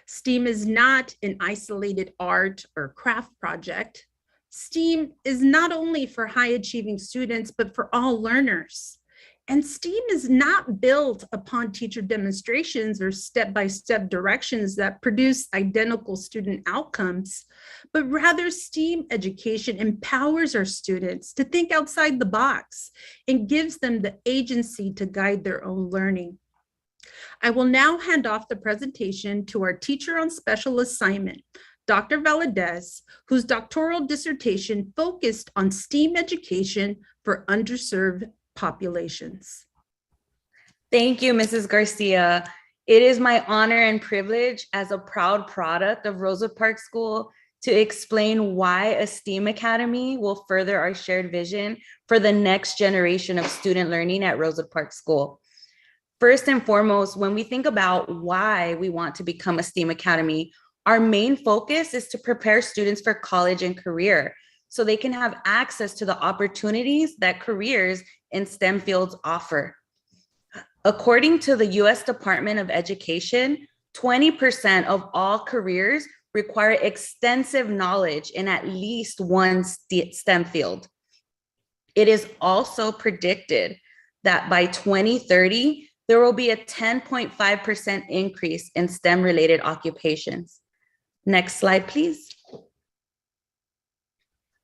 STEAM is not an isolated art or craft project. STEAM is not only for high achieving students, but for all learners. And STEAM is not built upon teacher demonstrations or step-by-step directions that produce identical student outcomes, but rather STEAM education empowers our students to think outside the box and gives them the agency to guide their own learning. I will now hand off the presentation to our teacher on special assignment, Dr. Valadez, whose doctoral dissertation focused on STEAM education for underserved populations. Thank you, Mrs. Garcia. It is my honor and privilege as a proud product of Rosewood Park School to explain why a STEAM Academy will further our shared vision for the next generation of student learning at Rosewood Park School. First and foremost, when we think about why we want to become a STEAM Academy, our main focus is to prepare students for college and career so they can have access to the opportunities that careers in STEM fields offer. According to the US Department of Education, 20% of all careers require extensive knowledge in at least one STEM field. It is also predicted that by 2030, there will be a 10.5% increase in STEM-related occupations. Next slide, please.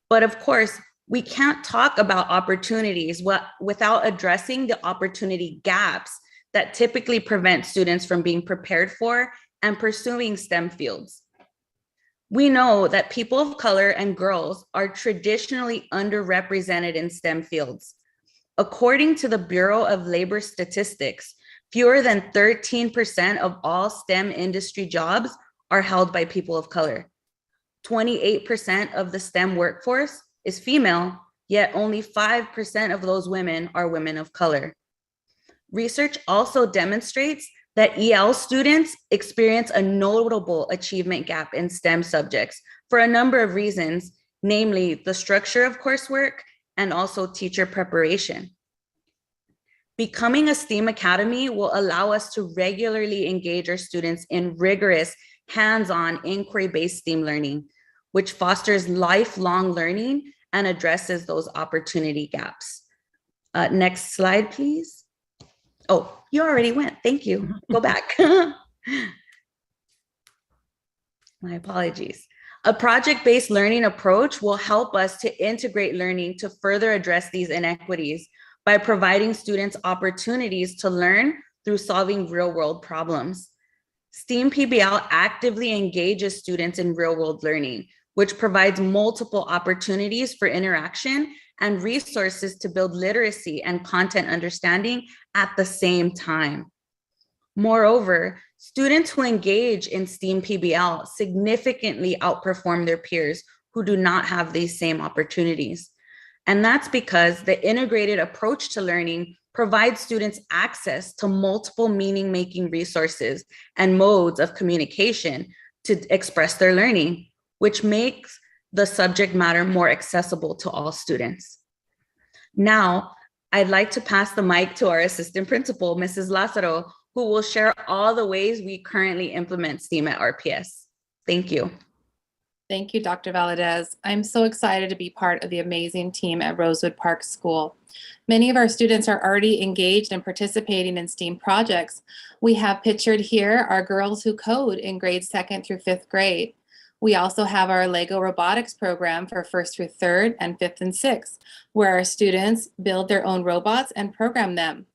But of course, we can't talk about opportunities without addressing the opportunity gaps that typically prevent students from being prepared for and pursuing STEM fields. We know that people of color and girls are traditionally underrepresented in STEM fields. According to the Bureau of Labor Statistics, fewer than 13% of all STEM industry jobs are held by people of color. 28% of the STEM workforce is female, yet only 5% of those women are women of color. Research also demonstrates that EL students experience a notable achievement gap in STEM subjects for a number of reasons, namely the structure of coursework and also teacher preparation. Becoming a STEAM Academy will allow us to regularly engage our students in rigorous, hands-on, inquiry-based STEAM learning, which fosters lifelong learning and addresses those opportunity gaps. Next slide, please. Oh, you already went. Thank you. Go back. My apologies. A project-based learning approach will help us to integrate learning to further address these inequities by providing students opportunities to learn through solving real-world problems. STEAM PBL actively engages students in real-world learning, which provides multiple opportunities for interaction and resources to build literacy and content understanding at the same time. Moreover, students who engage in STEAM PBL significantly outperform their peers who do not have these same opportunities. And that's because the integrated approach to learning provides students access to multiple meaning-making resources and modes of communication to express their learning, which makes the subject matter more accessible to all students. Now, I'd like to pass the mic to our assistant principal, Mrs. Lázaro, who will share all the ways we currently implement STEAM at RPS. Thank you. Thank you, Dr. Valadez. I'm so excited to be part of the amazing team at Rosewood Park School. Many of our students are already engaged and participating in STEAM projects. We have pictured here our girls who code in grades 2nd through 5th grade. We also have our Lego robotics program for 1st through 3rd and 5th and 6th, where our students build their own robots and program them.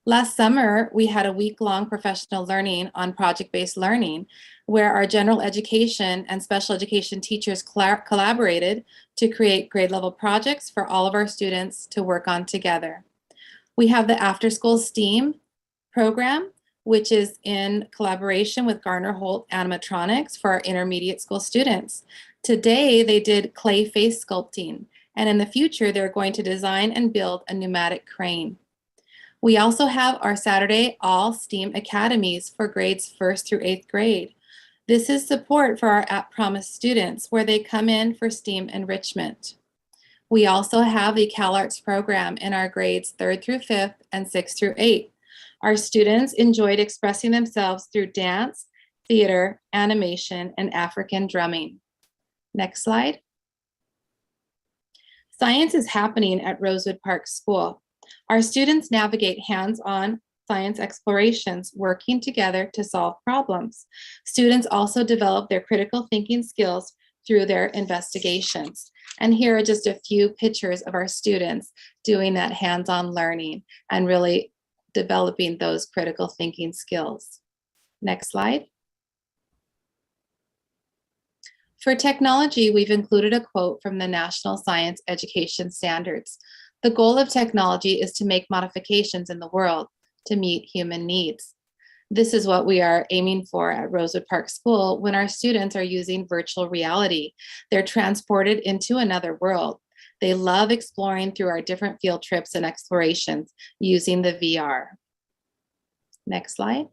Last summer, we had a week-long professional learning on project-based learning, where our general education and special education teachers collaborated to create grade-level projects for all of our students to work on together. We have the after-school STEAM program, which is in collaboration with Garner Holt Animatronics for our intermediate school students. Today, they did clay face sculpting, and in the future, they're going to design and build a pneumatic crane. We also have our Saturday All STEAM Academies for grades 1st through 8th grade. This is support for our At Promise students where they come in for STEAM enrichment. We also have the CalArts program in our grades 3rd through 5th and 6th through 8th. Our students enjoyed expressing themselves through dance, theater, animation, and African drumming. Next slide. Science is happening at Rosewood Park School. Our students navigate hands-on science explorations, working together to solve problems. Students also develop their critical thinking skills through their investigations. And here are just a few pictures of our students doing that hands-on learning and really developing those critical thinking skills. Next slide. For technology, we've included a quote from the National Science Education Standards. The goal of technology is to make modifications in the world to meet human needs. This is what we are aiming for at Rosewood Park School when our students are using virtual reality. They're transported into another world. They love exploring through our different field trips and explorations using the VR. Next slide.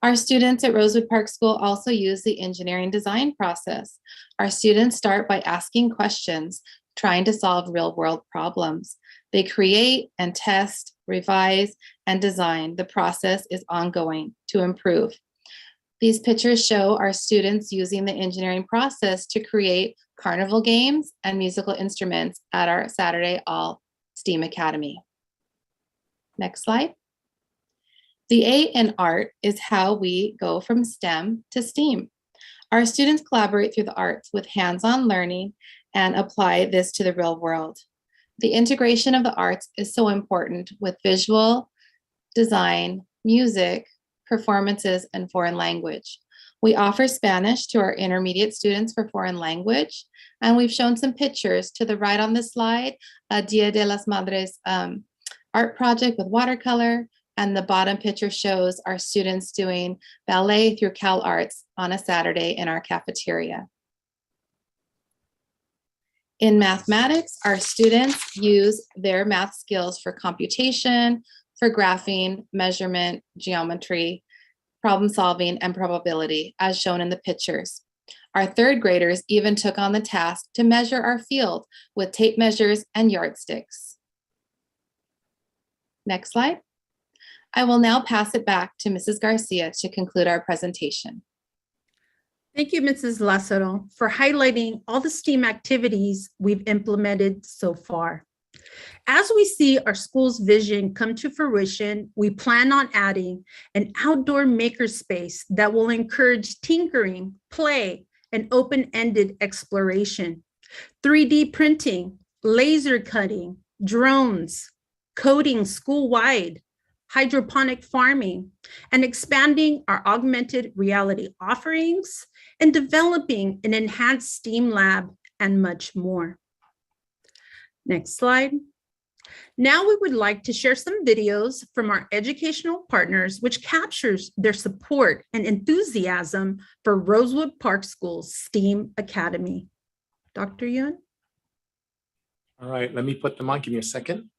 Our students at Rosewood Park School also use the engineering design process. Our students start by asking questions, trying to solve real-world problems. They create and test, revise, and design. The process is ongoing to improve. These pictures show our students using the engineering process to create carnival games and musical instruments at our Saturday All STEAM Academy. Next slide. The A in art is how we go from STEM to STEAM. Our students collaborate through the arts with hands-on learning and apply this to the real world. The integration of the arts is so important with visual, design, music, performances, and foreign language. We offer Spanish to our intermediate students for foreign language, and we've shown some pictures to the right on this slide, a Dia de las Madres art project with watercolor, and the bottom picture shows our students doing ballet through CalArts on a Saturday in our cafeteria. In mathematics, our students use their math skills for computation, for graphing, measurement, geometry, problem solving, and probability, as shown in the pictures. Our 3rd graders even took on the task to measure our field with tape measures and yardsticks. Next slide. I will now pass it back to Mrs. Garcia to conclude our presentation. Thank you, Mrs. Lázaro, for highlighting all the STEAM activities we've implemented so far. As we see our school's vision come to fruition, we plan on adding an outdoor makerspace that will encourage tinkering, play, and open-ended exploration, 3D printing, laser cutting, drones, coding school-wide, hydroponic farming, and expanding our augmented reality offerings, and developing an enhanced STEAM lab, and much more. Next slide. Now we would like to share some videos from our educational partners, which captures their support and enthusiasm for Rosewood Park School's STEAM Academy. Dr. Yun? All right, let me put them on. Give me a second.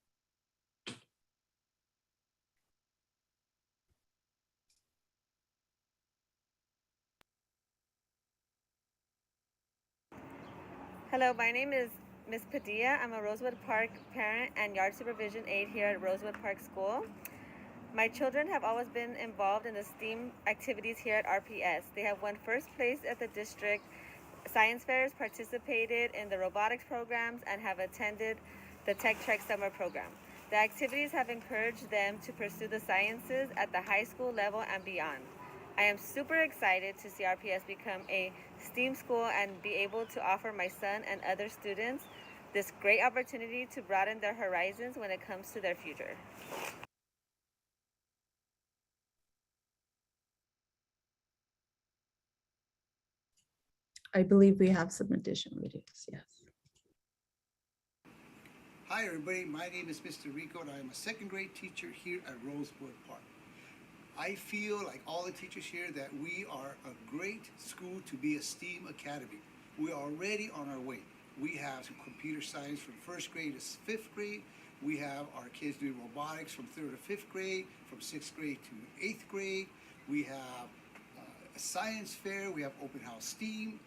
Hello, my name is Ms. Padilla. I'm a Rosewood Park parent and yard supervision aide here at Rosewood Park School. My children have always been involved in the STEAM activities here at RPS. They have won first place at the district science fairs, participated in the robotics programs, and have attended the Tech Trek summer program. The activities have encouraged them to pursue the sciences at the high school level and beyond. I am super excited to see RPS become a STEAM school and be able to offer my son and other students this great opportunity to broaden their horizons when it comes to their future. I believe we have some additional videos, yes. Hi everybody, my name is Mr. Rico and I am a second grade teacher here at Rosewood Park. I feel like all the teachers here that we are a great school to be a STEAM academy. We are already on our way. We have some computer science from first grade to fifth grade. We have our kids doing robotics from third to fifth grade, from sixth grade to eighth grade. We have a science fair, we have open house STEAM.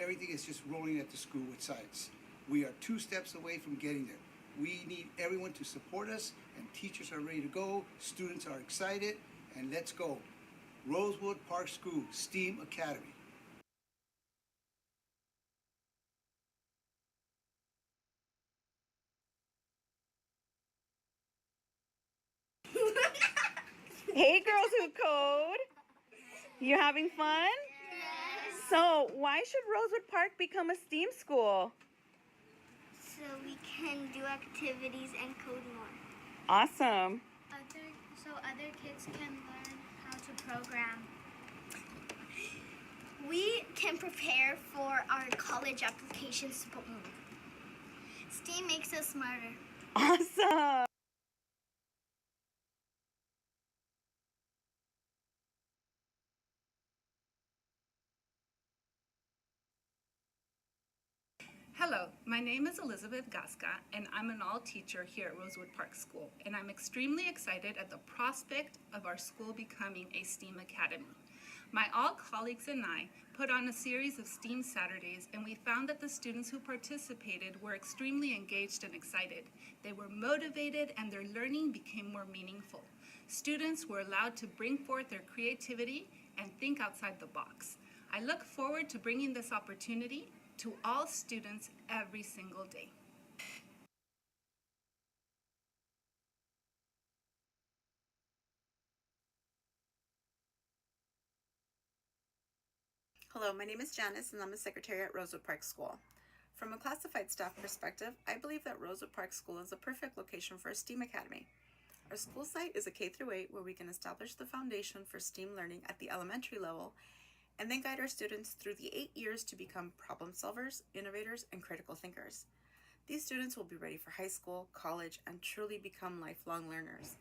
Everything is just rolling at the school with science. We are 2 steps away from getting there. We need everyone to support us, and teachers are ready to go, students are excited, and let's go. Rosewood Park School STEAM Academy. Hey girls who code, you having fun? Yes. So why should Rosewood Park become a STEAM school? So we can do activities and code more. Awesome. So other kids can learn how to program. We can prepare for our college applications. STEAM makes us smarter. Awesome. Hello, my name is Elizabeth Gasca, and I'm an all teacher here at Rosewood Park School, and I'm extremely excited at the prospect of our school becoming a STEAM academy. My all colleagues and I put on a series of STEAM Saturdays, and we found that the students who participated were extremely engaged and excited. They were motivated, and their learning became more meaningful. Students were allowed to bring forth their creativity and think outside the box. I look forward to bringing this opportunity to all students every single day. Hello, my name is Janice and I'm a secretary at Rosewood Park School. From a classified staff perspective, I believe that Rosewood Park School is a perfect location for a STEAM academy. Our school site is a K-8 where we can establish the foundation for STEAM learning at the elementary level and then guide our students through the 8 years to become problem solvers, innovators, and critical thinkers. These students will be ready for high school, college, and truly become lifelong learners.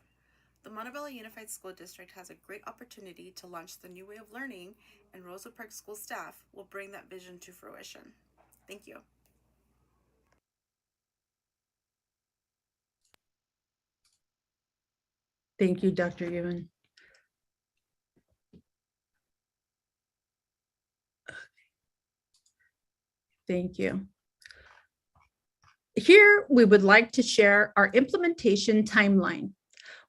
The Montebello Unified School District has a great opportunity to launch the new way of learning, and Rosewood Park School staff will bring that vision to fruition. Thank you. Thank you, Dr. Ewan. Thank you. Here, we would like to share our implementation timeline.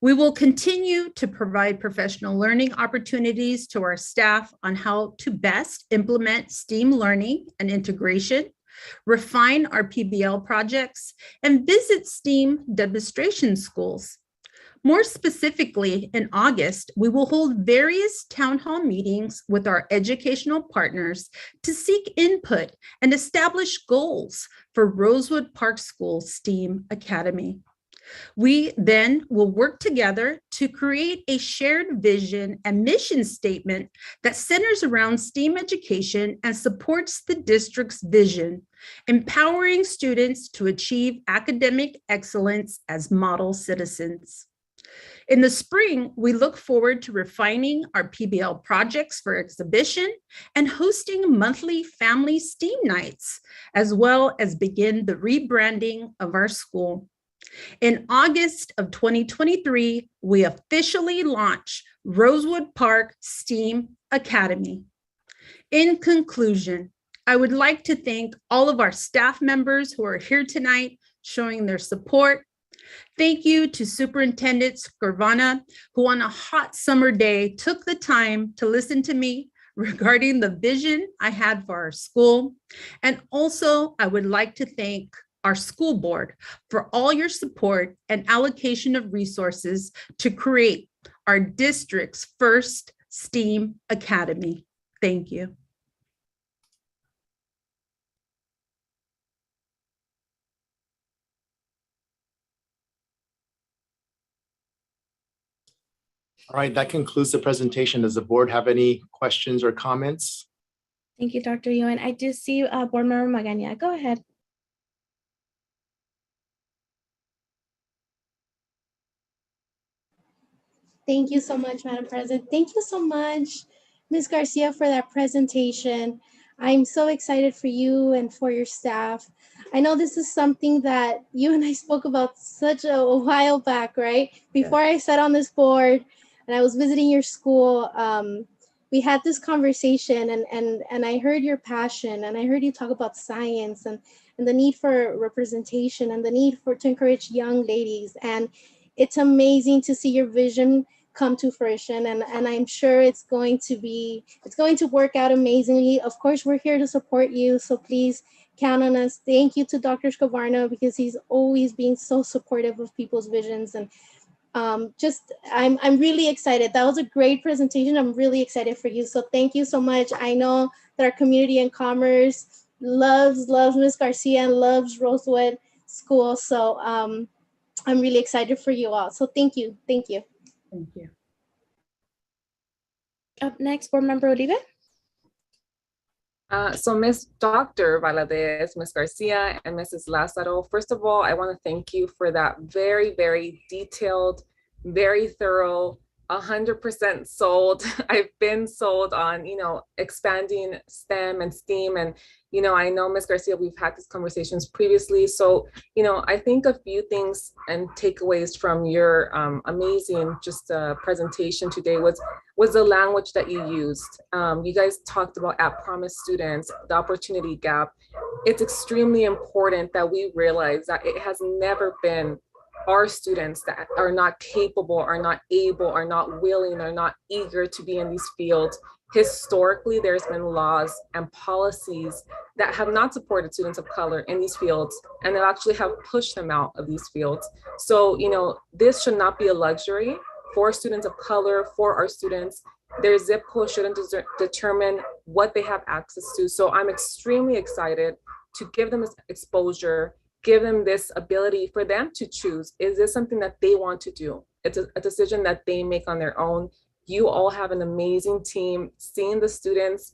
We will continue to provide professional learning opportunities to our staff on how to best implement STEAM learning and integration, refine our PBL projects, and visit STEAM demonstration schools. More specifically, in August, we will hold various town hall meetings with our educational partners to seek input and establish goals for Rosewood Park School STEAM Academy. We then will work together to create a shared vision and mission statement that centers around STEAM education and supports the district's vision, empowering students to achieve academic excellence as model citizens. In the spring, we look forward to refining our PBL projects for exhibition and hosting monthly family STEAM nights, as well as begin the rebranding of our school. In August of 2023, we officially launched Rosewood Park STEAM Academy. In conclusion, I would like to thank all of our staff members who are here tonight showing their support. Thank you to Superintendent Scarvana, who on a hot summer day took the time to listen to me regarding the vision I had for our school. And also, I would like to thank our school board for all your support and allocation of resources to create our district's first STEAM Academy. Thank you. All right, that concludes the presentation. Does the board have any questions or comments? Thank you, Dr. Yuen. I do see Board Member Magaña. Go ahead. Thank you so much, Madam President. Thank you so much, Ms. Garcia, for that presentation. I'm so excited for you and for your staff. I know this is something that you and I spoke about such a while back, right? Before I sat on this board and I was visiting your school, we had this conversation and I heard your passion and I heard you talk about science and the need for representation and the need to encourage young ladies. And it's amazing to see your vision come to fruition, and I'm sure it's going to work out amazingly. Of course, we're here to support you, so please count on us. Thank you to Dr. Scavarno, because he's always being so supportive of people's visions. And I'm really excited. That was a great presentation. I'm really excited for you. So thank you so much. I know that our community and commerce loves Ms. Garcia and loves Rosewood School. So I'm really excited for you all. So thank you. Thank you. Thank you. Up next, Board Member Uribe. So Ms. Dr. Valadez, Ms. Garcia, and Mrs. Lazaro, first of all, I want to thank you for that very, very detailed, very thorough, 100% sold. I've been sold on, expanding STEM and STEAM. And, I know, Ms. Garcia, we've had these conversations previously. So, I think a few things and takeaways from your amazing presentation today was the language that you used. You guys talked about at-promise students, the opportunity gap. It's extremely important that we realize that it has never been our students that are not capable, are not able, are not willing, are not eager to be in these fields. Historically, there's been laws and policies that have not supported students of color in these fields, and that actually have pushed them out of these fields. So, this should not be a luxury for students of color, for our students. Their zip code shouldn't determine what they have access to. So I'm extremely excited to give them this exposure, give them this ability for them to choose. Is this something that they want to do? It's a decision that they make on their own. You all have an amazing team. Seeing the students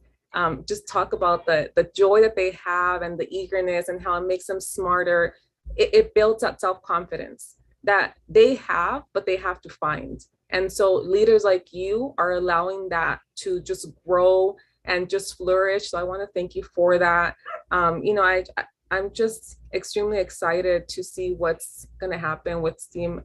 just talk about the joy that they have and the eagerness and how it makes them smarter. It builds that self-confidence that they have, but they have to find. And so leaders like you are allowing that to just grow and just flourish. So I want to thank you for that. I'm just extremely excited to see what's going to happen with STEAM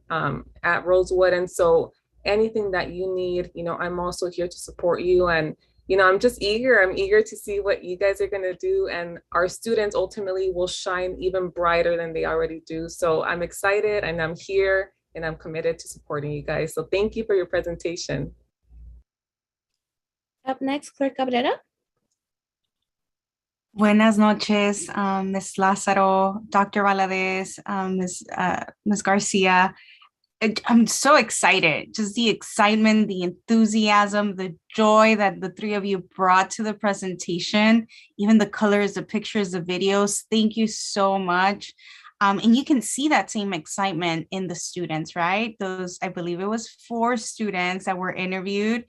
at Rosewood. And so anything that you need, I'm also here to support you. And, I'm just eager. I'm eager to see what you guys are going to do. And our students ultimately will shine even brighter than they already do. So I'm excited and I'm here and I'm committed to supporting you guys. So thank you for your presentation. Up next, Clerk Cabrera. Buenas noches, Ms. Lázaro, Dr. Valadez, Ms. Garcia. I'm so excited, just the excitement, the enthusiasm, the joy that the three of you brought to the presentation, even the colors, the pictures, the videos. Thank you so much. And you can see that same excitement in the students, right? Those, I believe it was 4 students that were interviewed.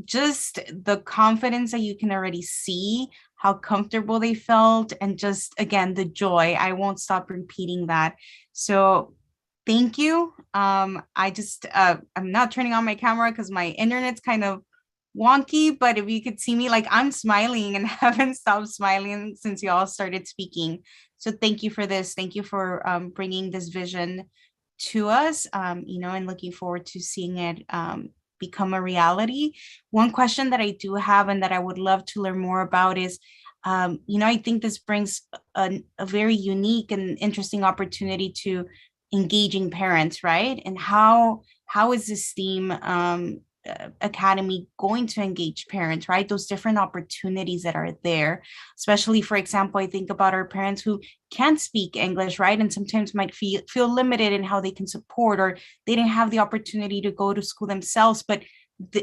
Just the confidence that you can already see, how comfortable they felt, and just, again, the joy. I won't stop repeating that. So thank you. I'm not turning on my camera because my internet's kind of wonky, but if you could see me, like, I'm smiling and haven't stopped smiling since you all started speaking. So thank you for this. Thank you for bringing this vision to us, and looking forward to seeing it become a reality. One question that I do have and that I would love to learn more about is, I think this brings a very unique and interesting opportunity to engaging parents, right? And how is this STEAM Academy going to engage parents, right? Those different opportunities that are there, especially, for example, I think about our parents who can't speak English, right? And sometimes might feel limited in how they can support, or they didn't have the opportunity to go to school themselves, but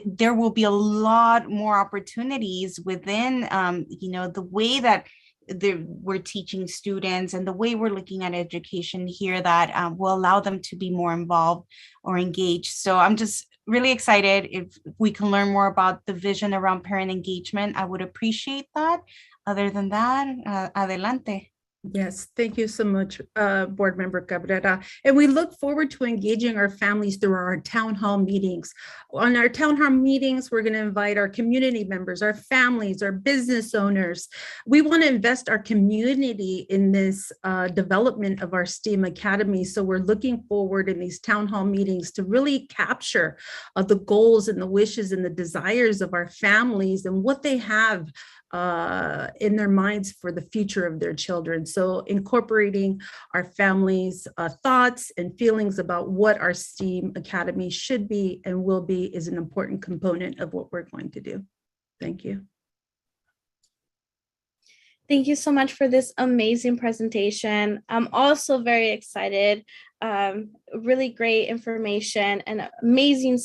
there will be a lot more opportunities within, the way that we're teaching students and the way we're looking at education here that will allow them to be more involved or engaged. So I'm just really excited. If we can learn more about the vision around parent engagement, I would appreciate that. Other than that, adelante. Yes, thank you so much, Board Member Cabrera. And we look forward to engaging our families through our town hall meetings. On our town hall meetings, we're going to invite our community members, our families, our business owners. We want to invest our community in this development of our STEAM Academy. So we're looking forward in these town hall meetings to really capture the goals and the wishes and the desires of our families and what they have in their minds for the future of their children. So incorporating our families' thoughts and feelings about what our STEAM Academy should be and will be is an important component of what we're going to do. Thank you. Thank you so much for this amazing presentation. I'm also very excited. Really great information and amazing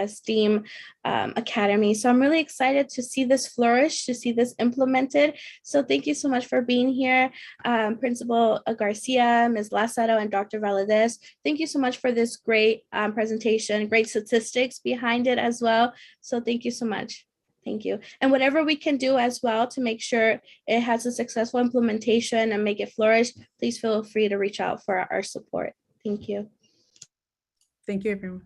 STEAM Academy. So I'm really excited to see this flourish, to see this implemented. So thank you so much for being here, Principal Garcia, Ms. Lázaro, and Dr. Valadez. Thank you so much for this great presentation, great statistics behind it as well. So thank you so much. Thank you. And whatever we can do as well to make sure it has a successful implementation and make it flourish, please feel free to reach out for our support. Thank you. Thank you, everyone.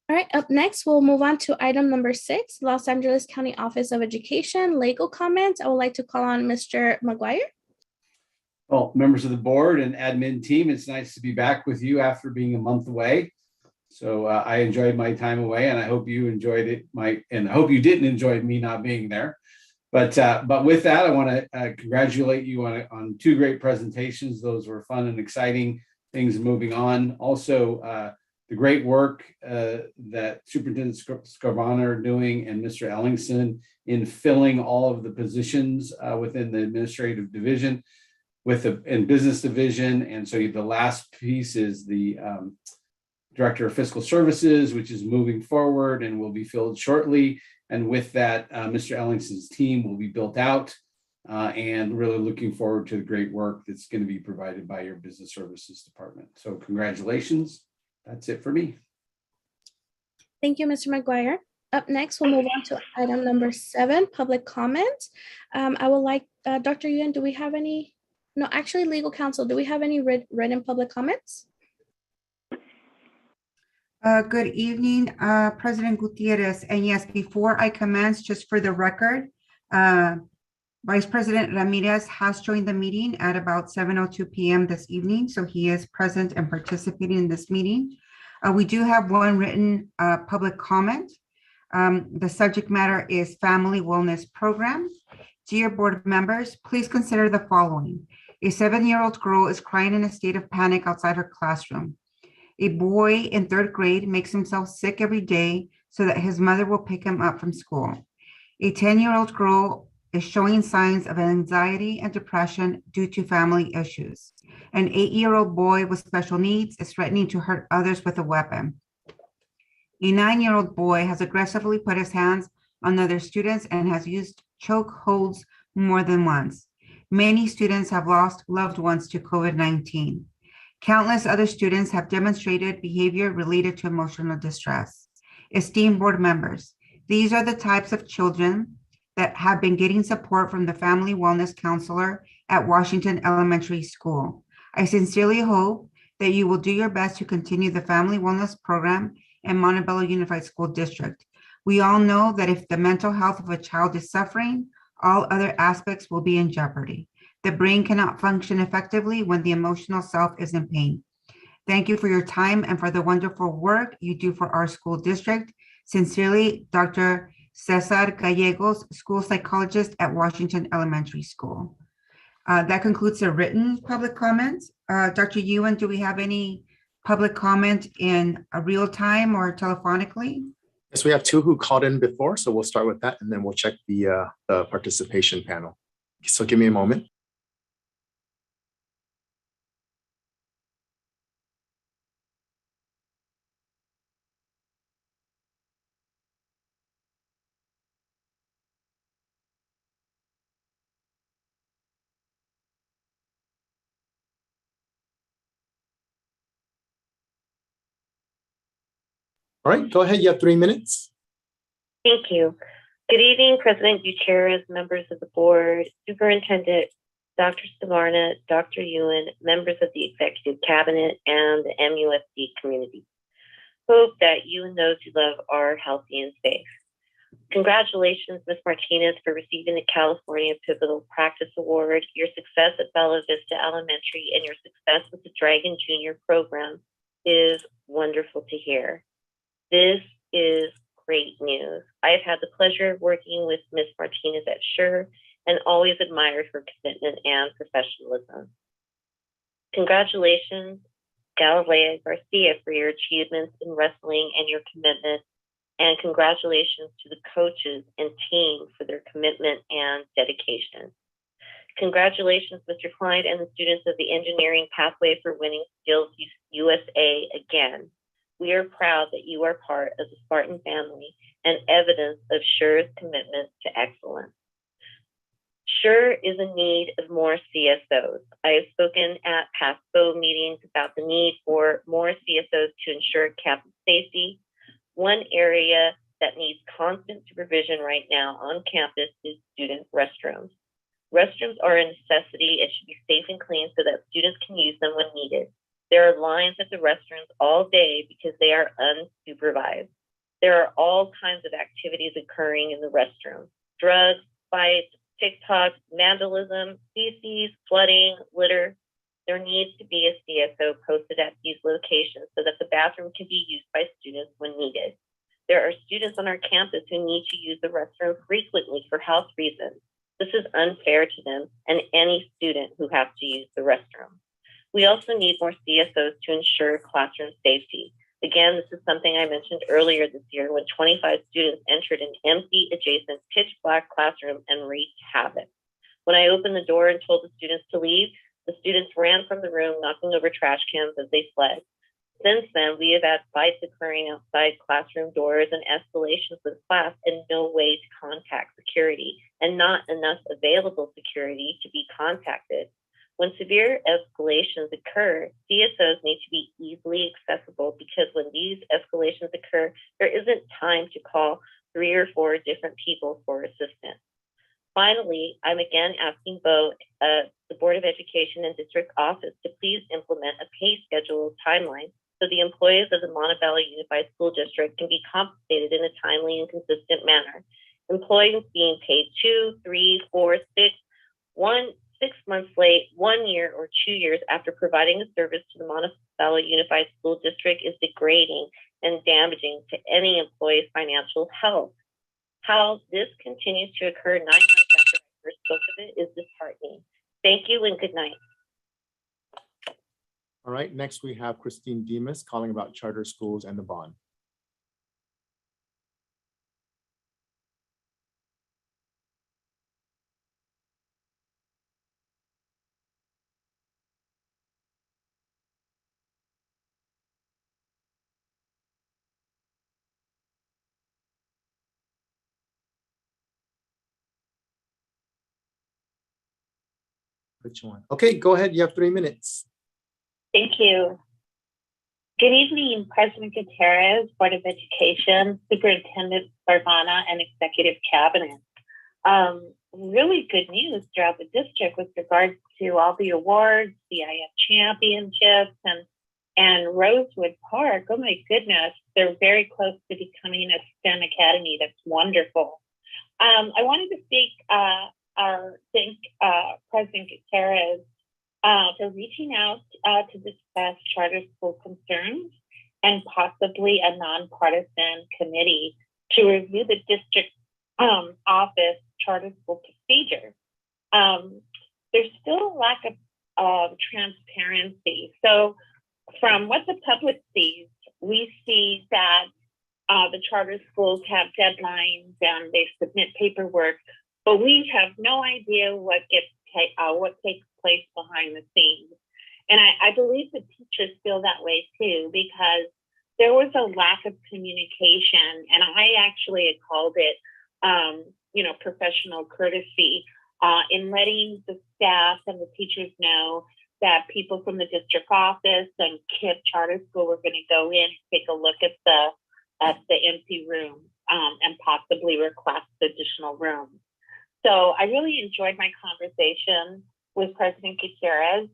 All right, up next, we'll move on to item number 6, Los Angeles County Office of Education, legal comments. I would like to call on Mr. McGuire. Well, members of the board and admin team, it's nice to be back with you after being a month away. So I enjoyed my time away, and I hope you enjoyed it. And I hope you didn't enjoy me not being there. But with that, I want to congratulate you on 2 great presentations. Those were fun and exciting things moving on. Also, the great work that Superintendent Scarvana are doing and Mr. Ellingson in filling all of the positions within the administrative division and business division. And so the last piece is the Director of Fiscal Services, which is moving forward and will be filled shortly. And with that, Mr. Ellingson's team will be built out and really looking forward to the great work that's going to be provided by your Business Services Department. So congratulations. That's it for me. Thank you, Mr. McGuire. Up next, we'll move on to item number 7, public comment. I would like, Dr. Yuan, do we have any? No, actually, legal counsel, do we have any written public comments? Good evening, President Gutierrez. And yes, before I commence, just for the record, Vice President Ramirez has joined the meeting at about 7:02 p.m. this evening. So he is present and participating in this meeting. We do have one written public comment. The subject matter is Family Wellness Program. Dear board members, please consider the following. A 7-year-old girl is crying in a state of panic outside her classroom. A boy in 3rd grade makes himself sick every day so that his mother will pick him up from school. A 10-year-old girl is showing signs of anxiety and depression due to family issues. An 8-year-old boy with special needs is threatening to hurt others with a weapon. A 9-year-old boy has aggressively put his hands on other students and has used choke holds more than once. Many students have lost loved ones to COVID-19. Countless other students have demonstrated behavior related to emotional distress. Esteemed board members, these are the types of children that have been getting support from the family wellness counselor at Washington Elementary School. I sincerely hope that you will do your best to continue the family wellness program in Montebello Unified School District. We all know that if the mental health of a child is suffering, all other aspects will be in jeopardy. The brain cannot function effectively when the emotional self is in pain. Thank you for your time and for the wonderful work you do for our school district. Sincerely, Dr. Cesar Gallegos, school psychologist at Washington Elementary School. That concludes the written public comments. Dr. Ewan, do we have any public comment in real time or telephonically? Yes, we have two who called in before, so we'll start with that and then we'll check the participation panel. So give me a moment. All right, go ahead. You have 3 minutes. Thank you. Good evening, President Gutierrez, members of the board, Superintendent Dr. Stavarna, Dr. Ewan, members of the Executive Cabinet, and the MUSD community. Hope that you and those you love are healthy and safe. Congratulations, Ms. Martinez, for receiving the California Pivotal Practice Award. Your success at Bella Vista Elementary and your success with the Dragon Junior program is wonderful to hear. This is great news. I have had the pleasure of working with Ms. Martinez at SURE and always admired her commitment and professionalism. Congratulations, Galilea Garcia, for your achievements in wrestling and your commitment, and congratulations to the coaches and team for their commitment and dedication. Congratulations, Mr. Klein, and the students of the Engineering Pathway for Winning Skills USA again. We are proud that you are part of the Spartan family and evidence of SURE's commitment to excellence. SURE is in need of more CSOs. I have spoken at past BOE meetings about the need for more CSOs to ensure campus safety. One area that needs constant supervision right now on campus is student restrooms. Restrooms are a necessity and should be safe and clean so that students can use them when needed. There are lines at the restrooms all day because they are unsupervised. There are all kinds of activities occurring in the restroom: drugs, fights, TikTok, vandalism, feces, flooding, litter. There needs to be a CSO posted at these locations so that the bathroom can be used by students when needed. There are students on our campus who need to use the restroom frequently for health reasons. This is unfair to them and any student who has to use the restroom. We also need more CSOs to ensure classroom safety. Again, this is something I mentioned earlier this year when 25 students entered an empty, adjacent, pitch black classroom and wreaked havoc. When I opened the door and told the students to leave, the students ran from the room, knocking over trash cans as they fled. Since then, we have had fights occurring outside classroom doors and escalations with class and no way to contact security and not enough available security to be contacted. When severe escalations occur, CSOs need to be easily accessible because when these escalations occur, there isn't time to call 3 or 4 different people for assistance. Finally, I'm again asking BOE, the Board of Education and District Office to please implement a pay schedule timeline so the employees of the Montebello Unified School District can be compensated in a timely and consistent manner. Employees being paid 2, 3, 4, 6 months late, 1 year, or 2 years after providing a service to the Montebello Unified School District is degrading and damaging to any employee's financial health. How this continues to occur 9 months after I first spoke of it is disheartening. Thank you and good night. All right, next we have Christine Demas calling about charter schools and the bond. Which one? Okay, go ahead. You have 3 minutes. Thank you. Good evening, President Gutierrez, Board of Education, Superintendent Sparvana, and Executive Cabinet. Really good news throughout the district with regards to all the awards, CIF championships, and Rosewood Park. Oh my goodness, they're very close to becoming a STEM academy. That's wonderful. I wanted to thank President Gutierrez for reaching out to discuss charter school concerns and possibly a nonpartisan committee to review the district office charter school procedure. There's still a lack of transparency. So from what the public sees, we see that the charter schools have deadlines and they submit paperwork, but we have no idea what takes place behind the scenes. And I believe the teachers feel that way too, because there was a lack of communication, and I actually had called it, professional courtesy in letting the staff and the teachers know that people from the district office and KIPP Charter School were going to go in and take a look at the empty room and possibly request additional rooms. So I really enjoyed my conversation with President Gutierrez.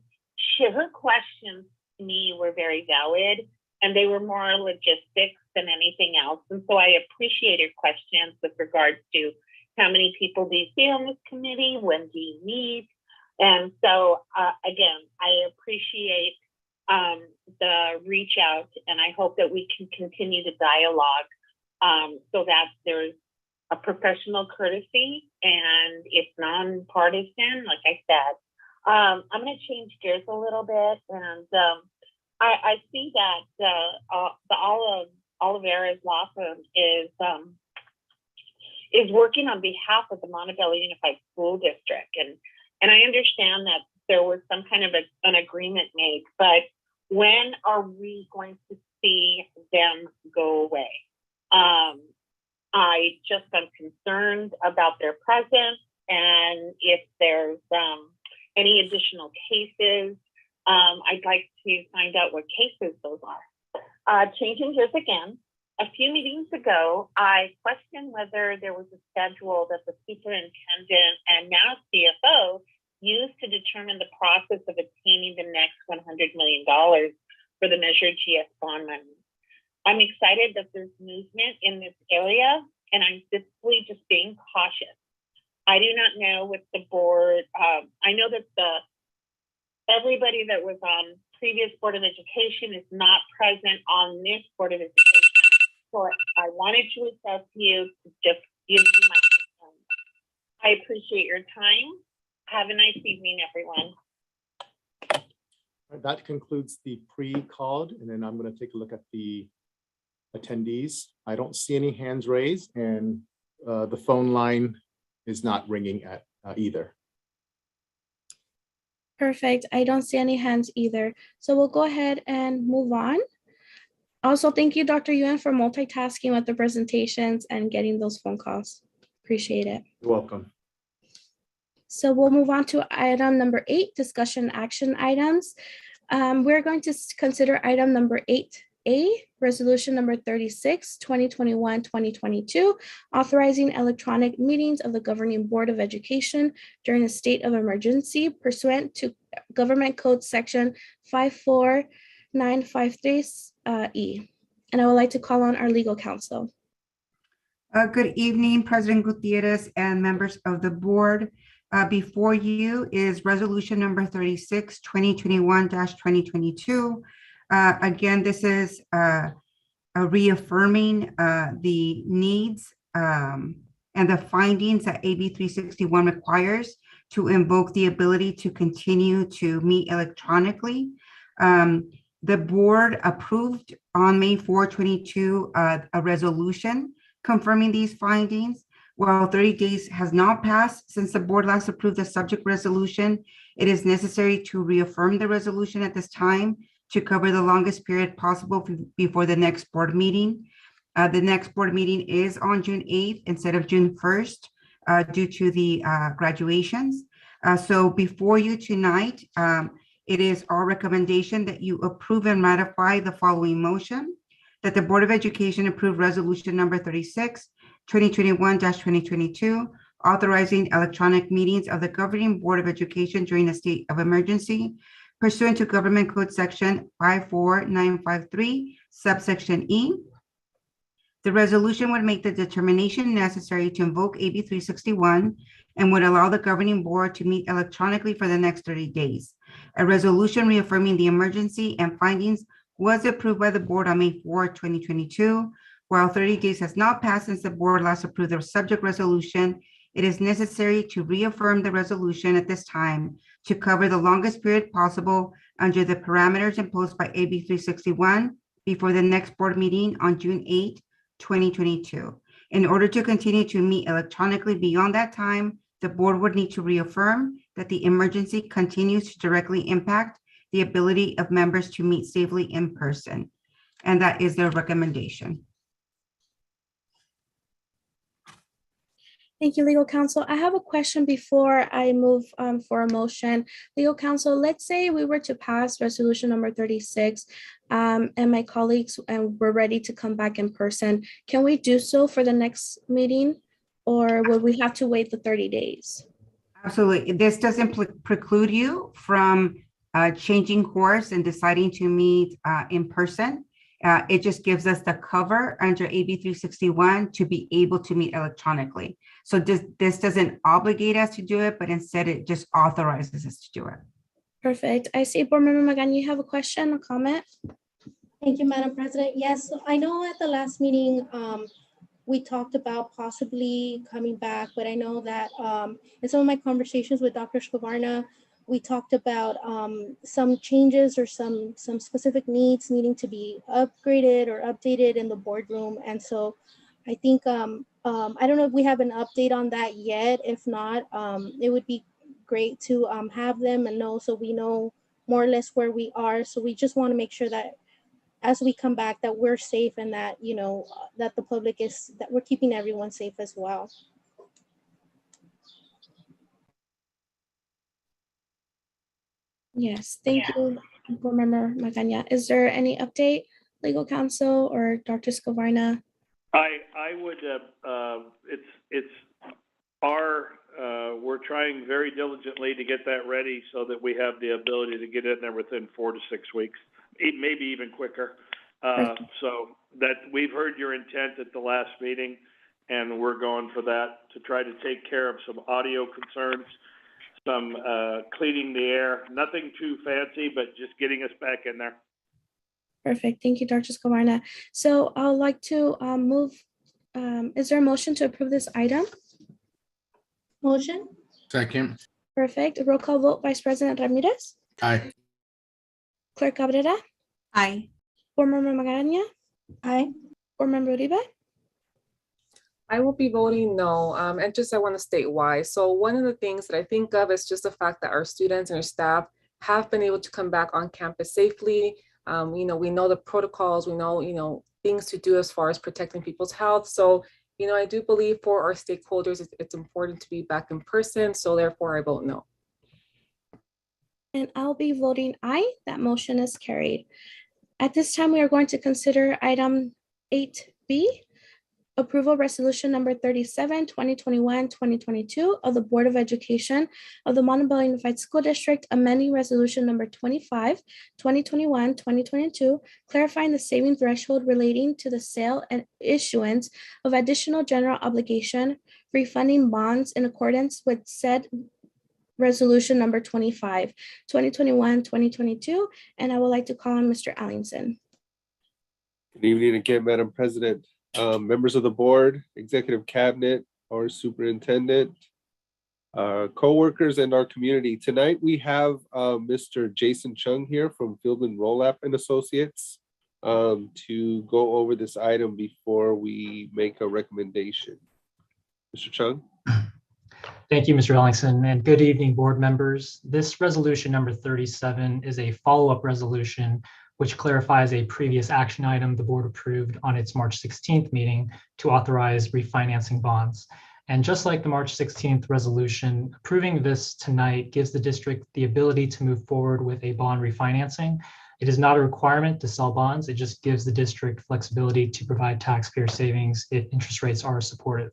Her questions to me were very valid, and they were more logistics than anything else. And so I appreciate your questions with regards to how many people do you see on this committee? When do you meet? And so, again, I appreciate the reach out, and I hope that we can continue the dialogue so that there's a professional courtesy and it's nonpartisan, like I said. I'm going to change gears a little bit, and I see that the Oliveira's law firm is working on behalf of the Montebello Unified School District, and I understand that there was some kind of an agreement made, but when are we going to see them go away? I just am concerned about their presence, and if there's any additional cases, I'd like to find out what cases those are. Changing gears again, a few meetings ago, I questioned whether there was a schedule that the superintendent and now CFO used to determine the process of obtaining the next $100 million for the Measure GS bond money. I'm excited that there's movement in this area, and I'm simply just being cautious. I do not know what the board, I know that everybody that was on previous Board of Education is not present on this Board of Education. So I wanted to reach out to you to just give you my concerns. I appreciate your time. Have a nice evening, everyone. That concludes the pre-called, and then I'm going to take a look at the attendees. I don't see any hands raised, and the phone line is not ringing at either. Perfect. I don't see any hands either. So we'll go ahead and move on. Also, thank you, Dr. Yuan, for multitasking with the presentations and getting those phone calls. Appreciate it. You're welcome. So we'll move on to item number 8, discussion action items. We're going to consider item number 8A, resolution number 36, 2021-2022, authorizing electronic meetings of the Governing Board of Education during a state of emergency pursuant to Government Code Section 54953E. And I would like to call on our legal counsel. Good evening, President Gutierrez and members of the board. Before you is resolution number 36, 2021-2022. Again, this is reaffirming the needs and the findings that AB 361 requires to invoke the ability to continue to meet electronically. The board approved on May 4, 2022 a resolution confirming these findings. While 30 days has not passed since the board last approved the subject resolution, it is necessary to reaffirm the resolution at this time to cover the longest period possible before the next board meeting. The next board meeting is on June 8th instead of June 1st due to the graduations. So before you tonight, it is our recommendation that you approve and ratify the following motion: that the Board of Education approve resolution number 36, 2021-2022, authorizing electronic meetings of the governing Board of Education during a state of emergency pursuant to Government Code Section 54953, subsection E. The resolution would make the determination necessary to invoke AB 361 and would allow the governing board to meet electronically for the next 30 days. A resolution reaffirming the emergency and findings was approved by the board on May 4, 2022. While 30 days has not passed since the board last approved the subject resolution, it is necessary to reaffirm the resolution at this time to cover the longest period possible under the parameters imposed by AB 361 before the next board meeting on June 8, 2022. In order to continue to meet electronically beyond that time, the board would need to reaffirm that the emergency continues to directly impact the ability of members to meet safely in person. And that is their recommendation. Thank you, legal counsel. I have a question before I move for a motion. Legal counsel, let's say we were to pass resolution number 36 and my colleagues and we're ready to come back in person. Can we do so for the next meeting or will we have to wait the 30 days? Absolutely. This doesn't preclude you from changing course and deciding to meet in person. It just gives us the cover under AB 361 to be able to meet electronically. So this doesn't obligate us to do it, but instead it just authorizes us to do it. Perfect. I see Board Member Magana, you have a question, a comment? Thank you, Madam President. Yes, so I know at the last meeting, we talked about possibly coming back, but I know that in some of my conversations with Dr. Scovarna, we talked about some changes or some specific needs needing to be upgraded or updated in the boardroom. And so I think, I don't know if we have an update on that yet. If not, it would be great to have them and know so we know more or less where we are. So we just want to make sure that as we come back that we're safe and that, you know, that the public is, that we're keeping everyone safe as well. Yes, thank you, Board Member Magana. Is there any update, legal counsel or Dr. Scovarna? I would, it's our, we're trying very diligently to get that ready so that we have the ability to get in there within 4 to 6 weeks, maybe even quicker. So that we've heard your intent at the last meeting and we're going for that to try to take care of some audio concerns, some cleaning the air, nothing too fancy, but just getting us back in there. Perfect. Thank you, Dr. Scovarna. So I'd like to move, is there a motion to approve this item? Motion. Second. Perfect. Roll call vote, Vice President Ramirez. Aye. Clerk Cabrera. Aye. Board Member Magana. Aye. Board Member Uribe. I will be voting no, and just I want to state why. So one of the things that I think of is just the fact that our students and our staff have been able to come back on campus safely. You know, we know the protocols, we know, you know, things to do as far as protecting people's health. So, you know, I do believe for our stakeholders, it's important to be back in person. So therefore I vote no. And I'll be voting aye. That motion is carried. At this time, we are going to consider item 8B, approval resolution number 37, 2021-2022 of the Board of Education of the Montebello Unified School District, amending resolution number 25, 2021-2022, clarifying the saving threshold relating to the sale and issuance of additional general obligation, refunding bonds in accordance with said resolution number 25, 2021-2022. And I would like to call on Mr. Allington. Good evening again, Madam President. Members of the board, executive cabinet, our superintendent, co-workers, and our community. Tonight we have Mr. Jason Chung here from Field and Rollap and Associates to go over this item before we make a recommendation. Mr. Chung. Thank you, Mr. Ellingson, and good evening, board members. This resolution number 37 is a follow-up resolution which clarifies a previous action item the board approved on its March 16th meeting to authorize refinancing bonds. And just like the March 16th resolution, approving this tonight gives the district the ability to move forward with a bond refinancing. It is not a requirement to sell bonds. It just gives the district flexibility to provide taxpayer savings if interest rates are supportive.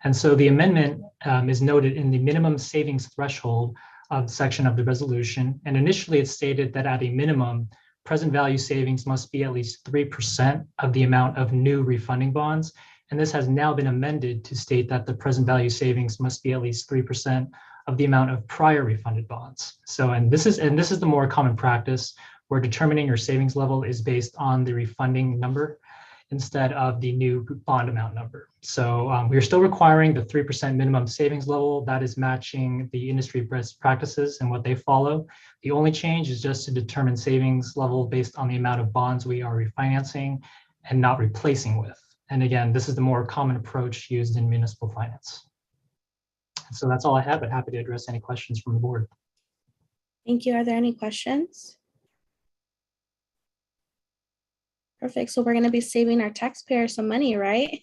And so the amendment is noted in the minimum savings threshold of the section of the resolution. And initially it stated that at a minimum, present value savings must be at least 3% of the amount of new refunding bonds. And this has now been amended to state that the present value savings must be at least 3% of the amount of prior refunded bonds. So, and this is the more common practice where determining your savings level is based on the refunding number instead of the new bond amount number. So we are still requiring the 3% minimum savings level. That is matching the industry best practices and what they follow. The only change is just to determine savings level based on the amount of bonds we are refinancing and not replacing with. And again, this is the more common approach used in municipal finance. And so that's all I have, but happy to address any questions from the board. Thank you. Are there any questions? Perfect. So we're going to be saving our taxpayers some money, right?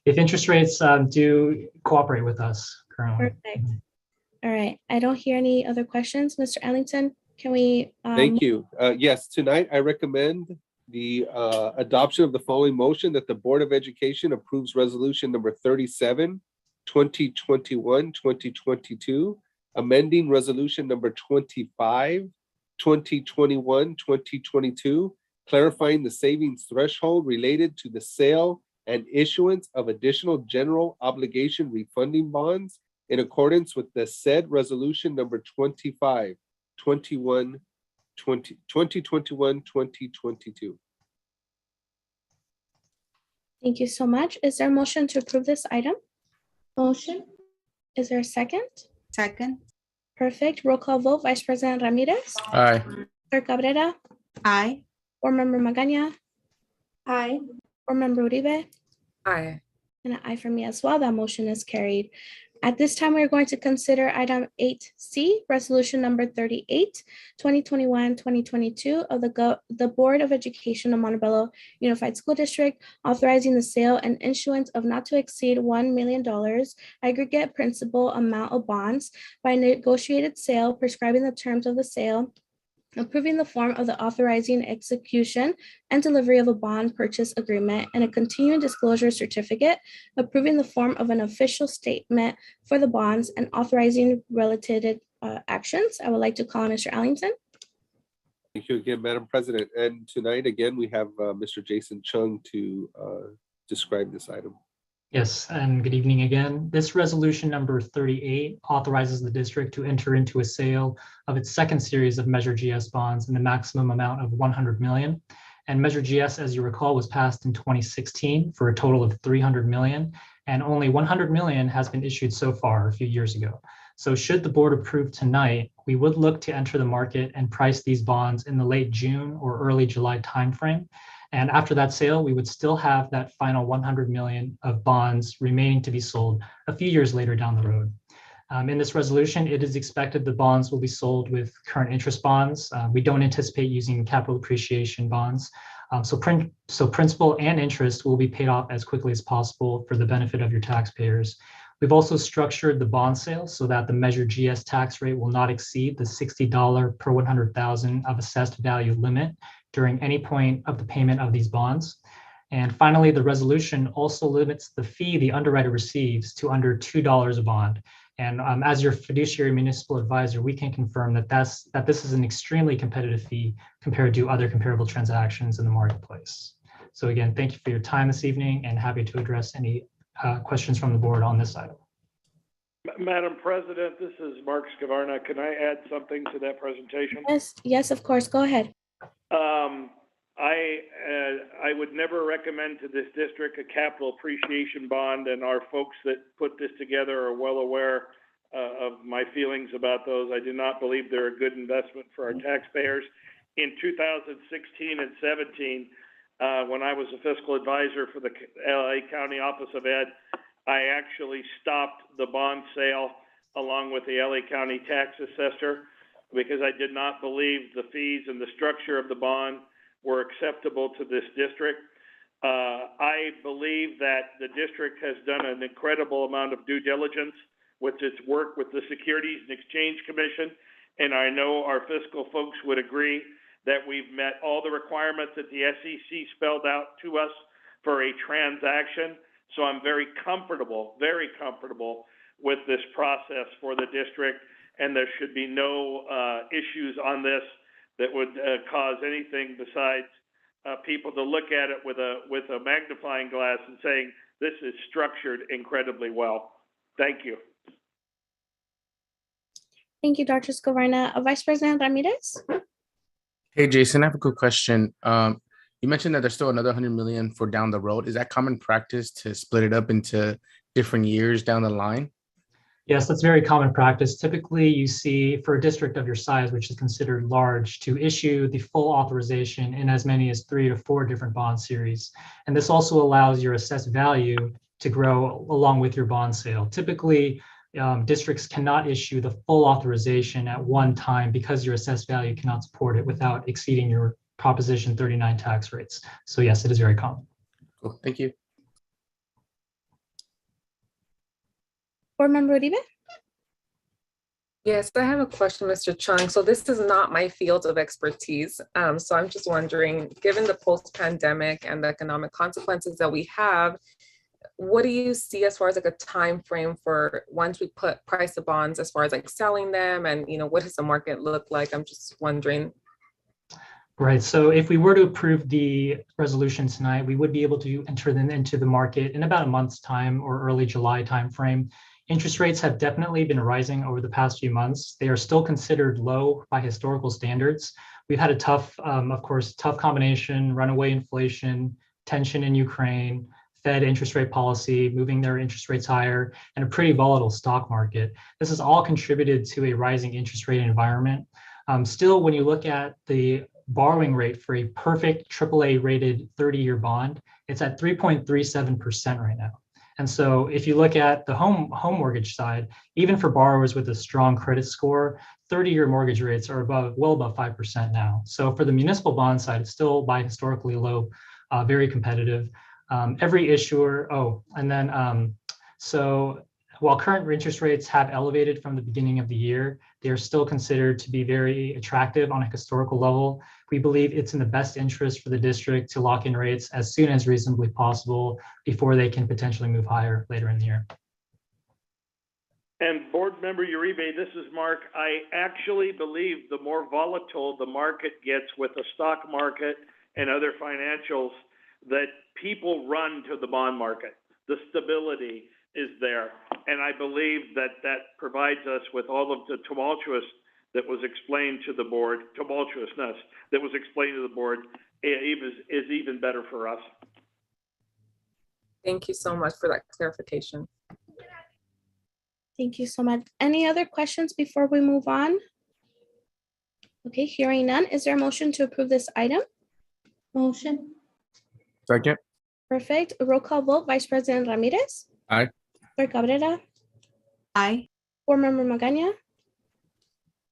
If interest rates do cooperate with us currently. Perfect. All right. I don't hear any other questions. Mr. Ellington, can we? Thank you. Yes, tonight I recommend the adoption of the following motion that the Board of Education approves resolution number 37, 2021-2022, amending resolution number 25, 2021-2022, clarifying the savings threshold related to the sale and issuance of additional general obligation refunding bonds in accordance with the said resolution number 25, 2021-2022. Thank you so much. Is there a motion to approve this item? Motion. Is there a second? Second. Perfect. Roll call vote. Vice President Ramirez. Aye. Clerk Cabrera. Aye. Board Member Magaña. Aye. Board Member Uribe. Aye. And an aye for me as well. That motion is carried. At this time, we're going to consider item 8C, resolution number 38, 2021-2022 of the Board of Education of Montebello Unified School District, authorizing the sale and issuance of not to exceed $1 million aggregate principal amount of bonds by negotiated sale, prescribing the terms of the sale, approving the form of the authorizing execution and delivery of a bond purchase agreement and a continuing disclosure certificate, approving the form of an official statement for the bonds and authorizing related actions. I would like to call on Mr. Ellington. Thank you again, Madam President. And tonight, again, we have Mr. Jason Chung to describe this item. Yes, and good evening again. This resolution number 38 authorizes the district to enter into a sale of its second series of Measure GS bonds in the maximum amount of 100 million. And Measure GS, as you recall, was passed in 2016 for a total of 300 million, and only 100 million has been issued so far a few years ago. So should the board approve tonight, we would look to enter the market and price these bonds in the late June or early July timeframe. And after that sale, we would still have that final 100 million of bonds remaining to be sold a few years later down the road. In this resolution, it is expected the bonds will be sold with current interest bonds. We don't anticipate using capital appreciation bonds. So principal and interest will be paid off as quickly as possible for the benefit of your taxpayers. We've also structured the bond sale so that the Measure GS tax rate will not exceed the $60 per 100,000 of assessed value limit during any point of the payment of these bonds. And finally, the resolution also limits the fee the underwriter receives to under $2 a bond. And as your fiduciary municipal advisor, we can confirm that this is an extremely competitive fee compared to other comparable transactions in the marketplace. So again, thank you for your time this evening and happy to address any questions from the board on this item. Madam President, this is Mark Scavarna. Can I add something to that presentation? Yes, of course. Go ahead. I would never recommend to this district a capital appreciation bond, and our folks that put this together are well aware of my feelings about those. I do not believe they're a good investment for our taxpayers. In 2016 and 17, when I was a fiscal advisor for the LA County Office of Ed, I actually stopped the bond sale along with the LA County tax assessor because I did not believe the fees and the structure of the bond were acceptable to this district. I believe that the district has done an incredible amount of due diligence with its work with the Securities and Exchange Commission, and I know our fiscal folks would agree that we've met all the requirements that the SEC spelled out to us for a transaction. So I'm very comfortable with this process for the district, and there should be no issues on this that would cause anything besides people to look at it with a magnifying glass and saying, this is structured incredibly well. Thank you. Thank you, Dr. Scavarna. Vice President Ramirez? Hey, Jason, I have a quick question. You mentioned that there's still another 100 million for down the road. Is that common practice to split it up into different years down the line? Yes, that's very common practice. Typically, you see for a district of your size, which is considered large, to issue the full authorization in as many as 3 to 4 different bond series. And this also allows your assessed value to grow along with your bond sale. Typically, districts cannot issue the full authorization at one time because your assessed value cannot support it without exceeding your Proposition 39 tax rates. So yes, it is very common. Cool. Thank you. Board Member Uribe? Yes, I have a question, Mr. Chung. So this is not my field of expertise. So I'm just wondering, given the post-pandemic and the economic consequences that we have, what do you see as far as like a time frame for once we put price of bonds as far as like selling them, and what does the market look like? I'm just wondering. Right. So if we were to approve the resolution tonight, we would be able to enter them into the market in about a month's time or early July timeframe. Interest rates have definitely been rising over the past few months. They are still considered low by historical standards. We've had a tough combination, runaway inflation, tension in Ukraine, Fed interest rate policy, moving their interest rates higher, and a pretty volatile stock market. This has all contributed to a rising interest rate environment. Still, when you look at the borrowing rate for a perfect AAA rated 30-year bond, it's at 3.37% right now. And so if you look at the home mortgage side, even for borrowers with a strong credit score, 30-year mortgage rates are well above 5% now. So for the municipal bond side, it's still by historically low, very competitive. Every issuer, so while current interest rates have elevated from the beginning of the year, they are still considered to be very attractive on a historical level. We believe it's in the best interest for the district to lock in rates as soon as reasonably possible before they can potentially move higher later in the year. And Board Member Uribe, this is Mark. I actually believe the more volatile the market gets with the stock market and other financials, that people run to the bond market. The stability is there. And I believe that that provides us with all of the tumultuousness that was explained to the board is even better for us. Thank you so much for that clarification. Thank you so much. Any other questions before we move on? Okay, hearing none. Is there a motion to approve this item? Motion. Second. Perfect. Roll call vote. Vice President Ramirez? Aye. Clerk Cabrera? Aye. Board Member Magaña?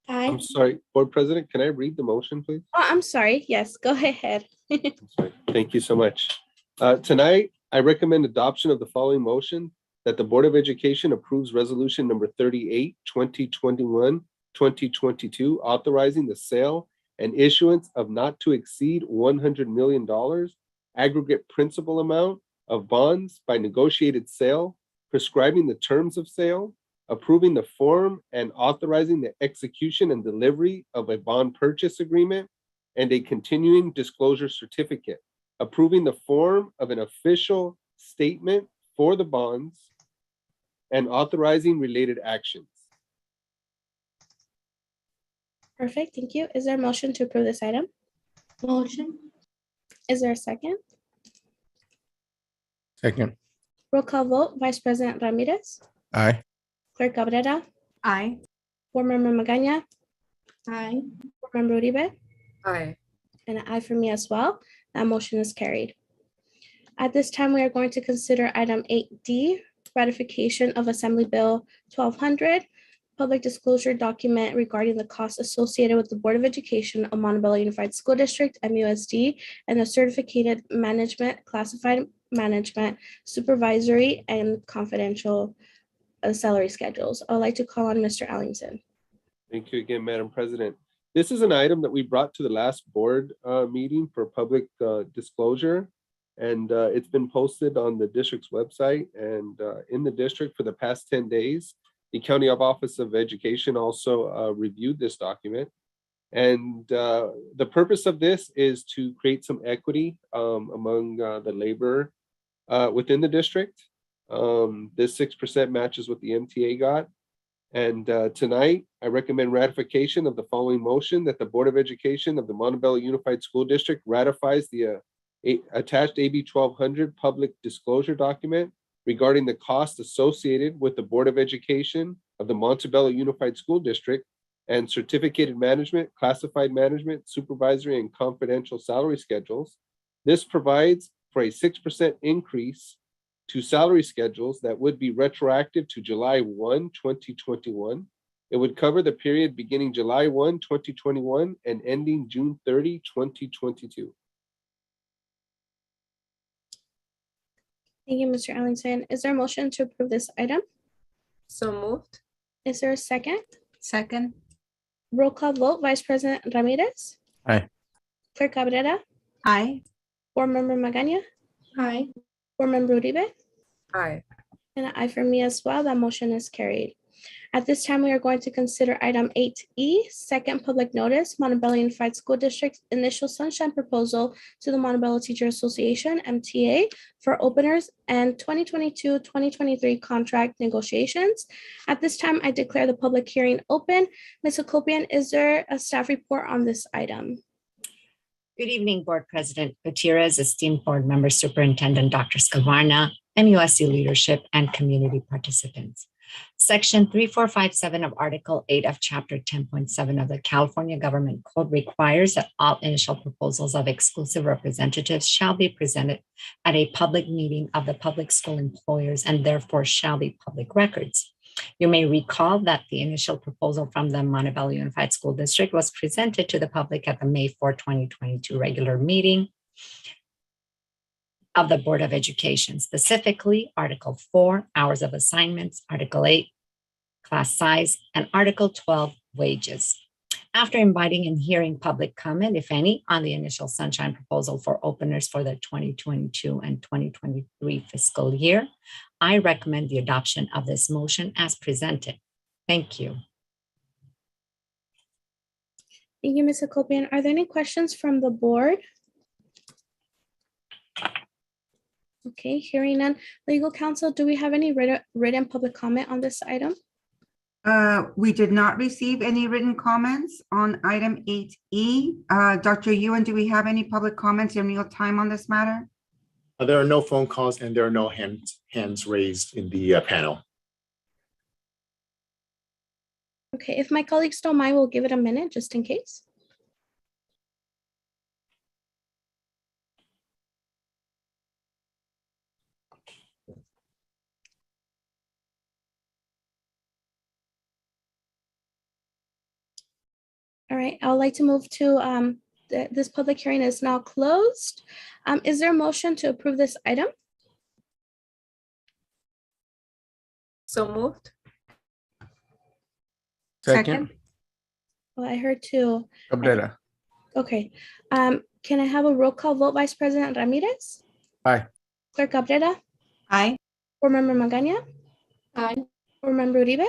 Aye. I'm sorry, Board President, can I read the motion, please? Oh, I'm sorry. Yes, go ahead. Thank you so much. Tonight, I recommend adoption of the following motion: that the Board of Education approves resolution number 38, 2021-2022, authorizing the sale and issuance of not to exceed $100 million aggregate principal amount of bonds by negotiated sale, prescribing the terms of sale, approving the form and authorizing the execution and delivery of a bond purchase agreement and a continuing disclosure certificate, approving the form of an official statement for the bonds, and authorizing related actions. Perfect. Thank you. Is there a motion to approve this item? Motion. Is there a second? Second. Roll call vote. Vice President Ramirez? Aye. Clerk Cabrera? Aye. Board Member Magaña? Aye. Board Member Uribe? Aye. And an aye for me as well. That motion is carried. At this time, we are going to consider item 8D, ratification of Assembly Bill 1200, public disclosure document regarding the costs associated with the Board of Education of Montebello Unified School District, MUSD, and the certificated management, classified management, supervisory, and confidential salary schedules. I'd like to call on Mr. Allington. Thank you again, Madam President. This is an item that we brought to the last board meeting for public disclosure. And it's been posted on the district's website and in the district for the past 10 days. The County Office of Education also reviewed this document. And the purpose of this is to create some equity among the labor within the district. This 6% matches what the MTA got. And tonight, I recommend ratification of the following motion: that the Board of Education of the Montebello Unified School District ratifies the attached AB 1200 public disclosure document regarding the cost associated with the Board of Education of the Montebello Unified School District and certificated management, classified management, supervisory, and confidential salary schedules. This provides for a 6% increase to salary schedules that would be retroactive to July 1, 2021. It would cover the period beginning July 1, 2021 and ending June 30, 2022. Thank you, Mr. Allington. Is there a motion to approve this item? So moved. Is there a second? Second. Roll call vote, Vice President Ramirez. Aye. Clerk Cabrera. Aye. Board Member Magaña. Aye. Board Member Uribe. Aye. And an aye for me as well. That motion is carried. At this time, we are going to consider item 8E, second public notice, Montebello Unified School District initial sunshine proposal to the Montebello Teacher Association, MTA, for openers and 2022-2023 contract negotiations. At this time, I declare the public hearing open. Ms. Hakopian, is there a staff report on this item? Good evening, Board President Gutierrez, esteemed board member, Superintendent Dr. Scavarna, MUSC leadership, and community participants. Section 3457 of Article 8 of Chapter 10.7 of the California Government Code requires that all initial proposals of exclusive representatives shall be presented at a public meeting of the public school employers and therefore shall be public records. You may recall that the initial proposal from the Montebello Unified School District was presented to the public at the May 4, 2022 regular meeting of the Board of Education, specifically Article 4, hours of assignments, Article 8, class size, and Article 12, wages. After inviting and hearing public comment, if any, on the initial sunshine proposal for openers for the 2022 and 2023 fiscal year, I recommend the adoption of this motion as presented. Thank you. Thank you, Ms. Hakopian. Are there any questions from the board? Okay, hearing none. Legal counsel, do we have any written public comment on this item? We did not receive any written comments on item 8E. Dr. Ewan, do we have any public comments in real time on this matter? There are no phone calls and there are no hands raised in the panel. Okay, if my colleagues don't mind, we'll give it a minute just in case. All right, I would like to move to this public hearing is now closed. Is there a motion to approve this item? So moved. Second. Well, I heard two. Cabrera. Okay. Can I have a roll call vote, Vice President Ramirez? Aye. Clerk Cabrera? Aye. Board Member Magaña? Aye. Board Member Uribe?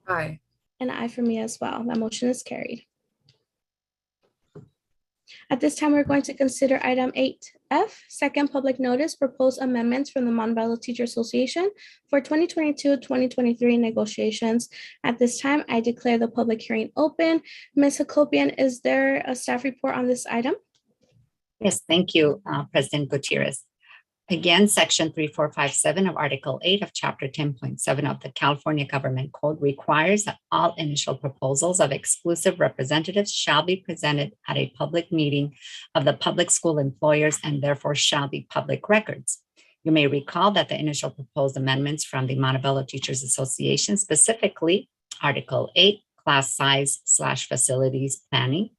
Aye. And aye for me as well. That motion is carried. At this time, we're going to consider item 8F, second public notice, proposed amendments from the Montebello Teacher Association for 2022-2023 negotiations. At this time, I declare the public hearing open. Ms. Hakopian, is there a staff report on this item? Yes, thank you, President Gutierrez. Again, Section 3457 of Article 8 of Chapter 10.7 of the California Government Code requires that all initial proposals of exclusive representatives shall be presented at a public meeting of the public school employers and therefore shall be public records. You may recall that the initial proposed amendments from the Montebello Teachers Association, specifically Article 8, class size / facilities planning.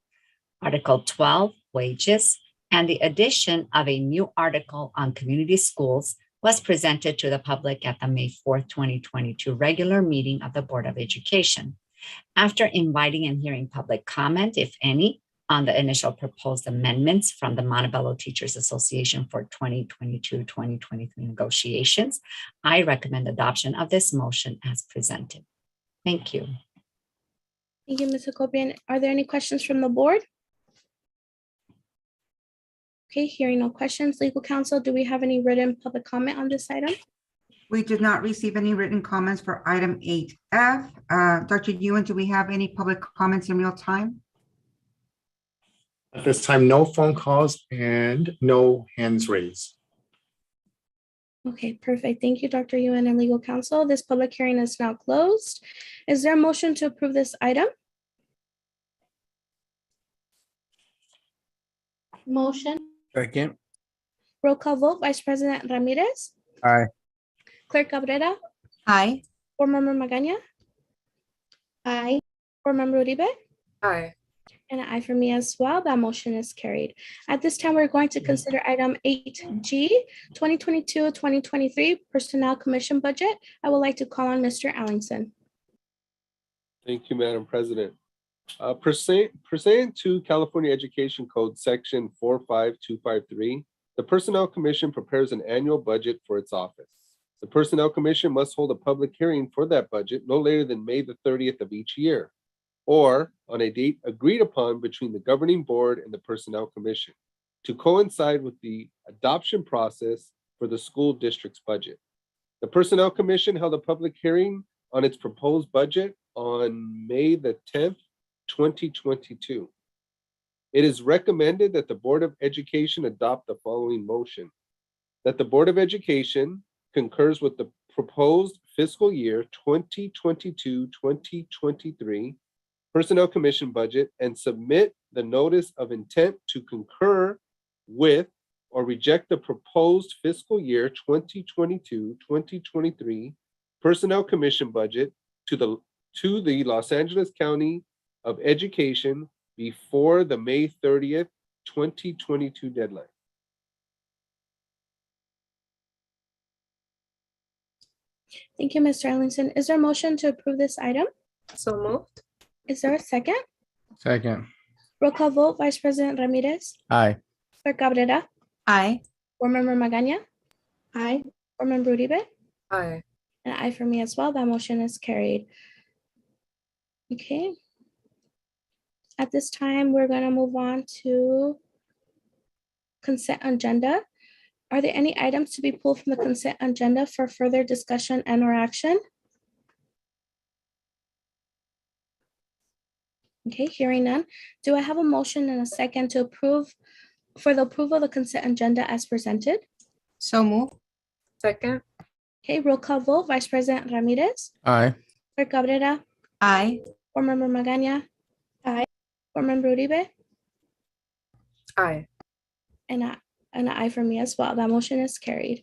Article 12, wages, and the addition of a new article on community schools was presented to the public at the May 4th, 2022 regular meeting of the Board of Education. After inviting and hearing public comment, if any, on the initial proposed amendments from the Montebello Teachers Association for 2022-2023 negotiations, I recommend adoption of this motion as presented. Thank you. Thank you, Ms. Hakobian. Are there any questions from the board? Okay, hearing no questions. Legal counsel, do we have any written public comment on this item? We did not receive any written comments for item 8F. Dr. Ewan, do we have any public comments in real time? At this time, no phone calls and no hands raised. Okay, perfect. Thank you, Dr. Yuan and legal counsel. This public hearing is now closed. Is there a motion to approve this item? Motion. Second. Roll call vote, Vice President Ramirez, Aye. Clerk Cabrera, Aye. Board Member Magaña, Aye. Board Member Uribe, Aye. and an aye for me as well. That motion is carried. At this time, we're going to consider item 8G, 2022-2023 Personnel Commission Budget. I would like to call on Mr. Allingson. Thank you, Madam President. Pursuant to California Education Code Section 45253, the Personnel Commission prepares an annual budget for its office. The Personnel Commission must hold a public hearing for that budget no later than May the 30th of each year, or on a date agreed upon between the governing board and the Personnel Commission, to coincide with the adoption process for the school district's budget. The Personnel Commission held a public hearing on its proposed budget on May the 10th, 2022. It is recommended that the Board of Education adopt the following motion: that the Board of Education concurs with the proposed fiscal year 2022-2023 Personnel Commission budget and submit the notice of intent to concur with or reject the proposed fiscal year 2022-2023 Personnel Commission budget to the Los Angeles County of Education before the May 30th, 2022 deadline. Thank you, Mr. Allingson. Is there a motion to approve this item? So moved. Is there a second? Second. Roll call vote, Vice President Ramirez, Aye. Clerk Cabrera, Aye. Board Member Magaña, Aye. Board Member Uribe, Aye. and an aye for me as well. That motion is carried. Okay. At this time, we're going to move on to consent agenda. Are there any items to be pulled from the consent agenda for further discussion and or action? Okay, hearing none. Do I have a motion and a second to approve for the approval of the consent agenda as presented? So move. Second. Okay, roll call vote. Vice President Ramirez, Aye. Clerk Cabrera, Aye. Board Member Magaña, Aye. Board Member Uribe, Aye. and an aye for me as well. That motion is carried.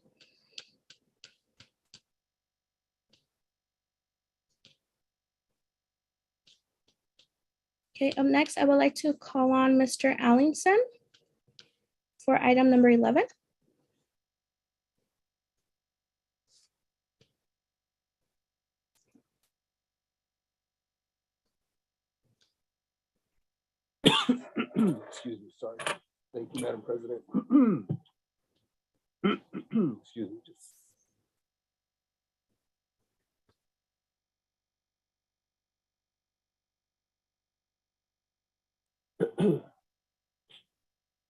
Okay, up next, I would like to call on Mr. Allingson for item number 11. Excuse me, sorry. Thank you, Madam President. Excuse me, just.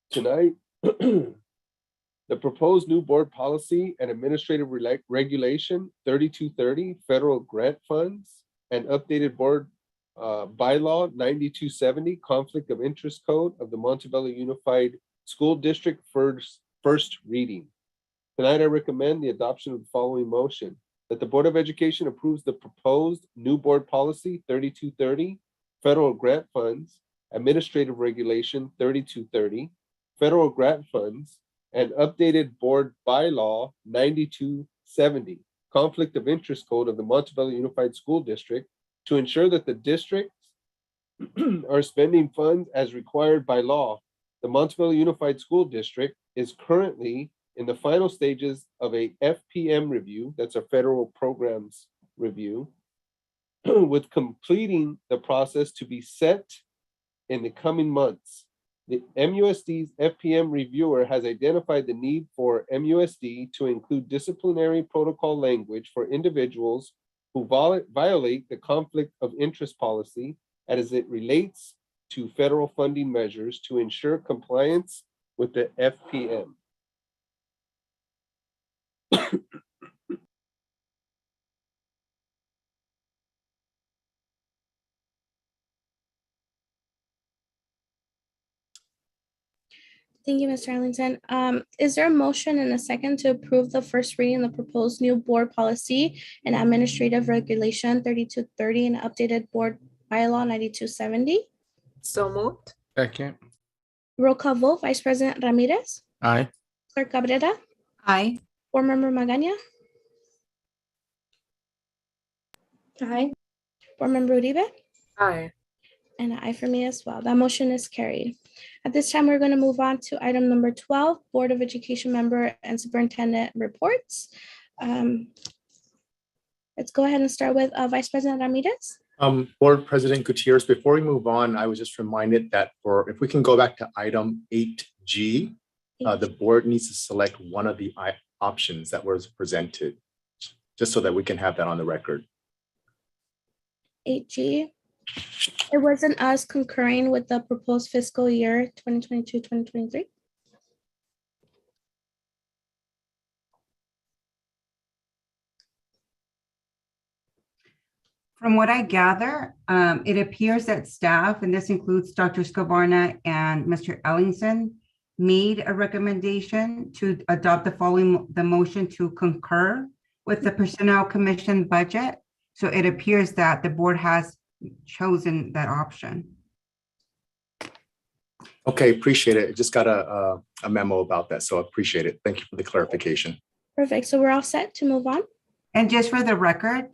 Tonight, the proposed new board policy and administrative regulation 3230 federal grant funds and updated board bylaw 9270 conflict of interest code of the Montebello Unified School District first reading. Tonight, I recommend the adoption of the following motion: that the Board of Education approves the proposed new board policy 3230 federal grant funds, administrative regulation 3230 federal grant funds, and updated board bylaw 9270 conflict of interest code of the Montebello Unified School District to ensure that the districts are spending funds as required by law. The Monteville Unified School District is currently in the final stages of a FPM review, that's a federal programs review, with completing the process to be set in the coming months. The MUSD's FPM reviewer has identified the need for MUSD to include disciplinary protocol language for individuals who violate the conflict of interest policy as it relates to federal funding measures to ensure compliance with the FPM. Thank you, Mr. Ellington. Is there a motion and a second to approve the first reading of the proposed new board policy and administrative regulation 3230 and updated board bylaw 9270? So moved. Second. Roll call vote, Vice President Ramirez, Aye. Clerk Cabrera, Aye. Board Member Magaña, Aye. Board Member Uribe, Aye. and an aye for me as well. That motion is carried. At this time, we're going to move on to item number 12, Board of Education member and superintendent reports. Let's go ahead and start with Vice President Ramirez. Board President Gutierrez, before we move on, I was just reminded that if we can go back to item 8G, the board needs to select one of the options that was presented, just so that we can have that on the record. 8G. It wasn't us concurring with the proposed fiscal year 2022-2023. From what I gather, it appears that staff, and this includes Dr. Scavarna and Mr. Ellington, made a recommendation to adopt the motion to concur with the Personnel Commission budget. So it appears that the board has chosen that option. Okay, appreciate it. Just got a memo about that, so I appreciate it. Thank you for the clarification. Perfect. So we're all set to move on. And just for the record,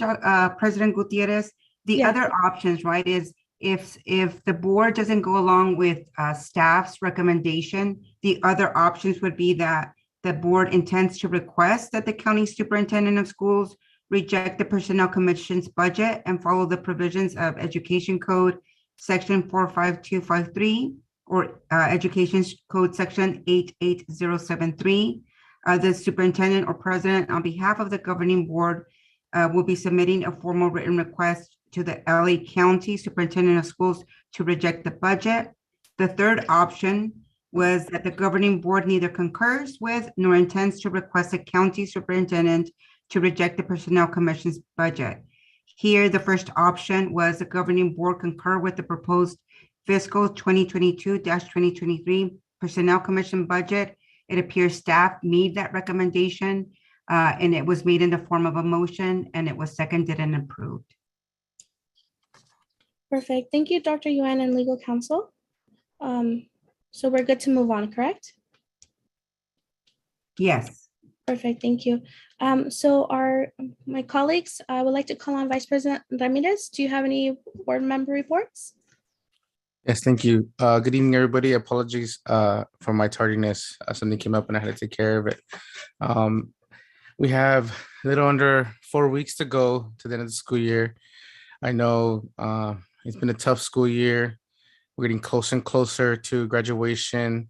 President Gutierrez, the other options, right, is if the board doesn't go along with staff's recommendation, the other options would be that the board intends to request that the county superintendent of schools reject the Personnel Commission's budget and follow the provisions of Education Code Section 45253 or Education Code Section 88073. The superintendent or president on behalf of the governing board will be submitting a formal written request to the LA County Superintendent of Schools to reject the budget. The third option was that the governing board neither concurs with nor intends to request a county superintendent to reject the Personnel Commission's budget. Here, the first option was the governing board concur with the proposed fiscal 2022-2023 Personnel Commission budget. It appears staff made that recommendation and it was made in the form of a motion and it was seconded and approved. Perfect. Thank you, Dr. Yuan and legal counsel. So we're good to move on, correct? Yes. Perfect. Thank you. So my colleagues, I would like to call on Vice President Ramirez. Do you have any board member reports? Yes, thank you. Good evening, everybody. Apologies for my tardiness. Something came up and I had to take care of it. We have a little under 4 weeks to go to the end of the school year. I know it's been a tough school year. We're getting closer and closer to graduation.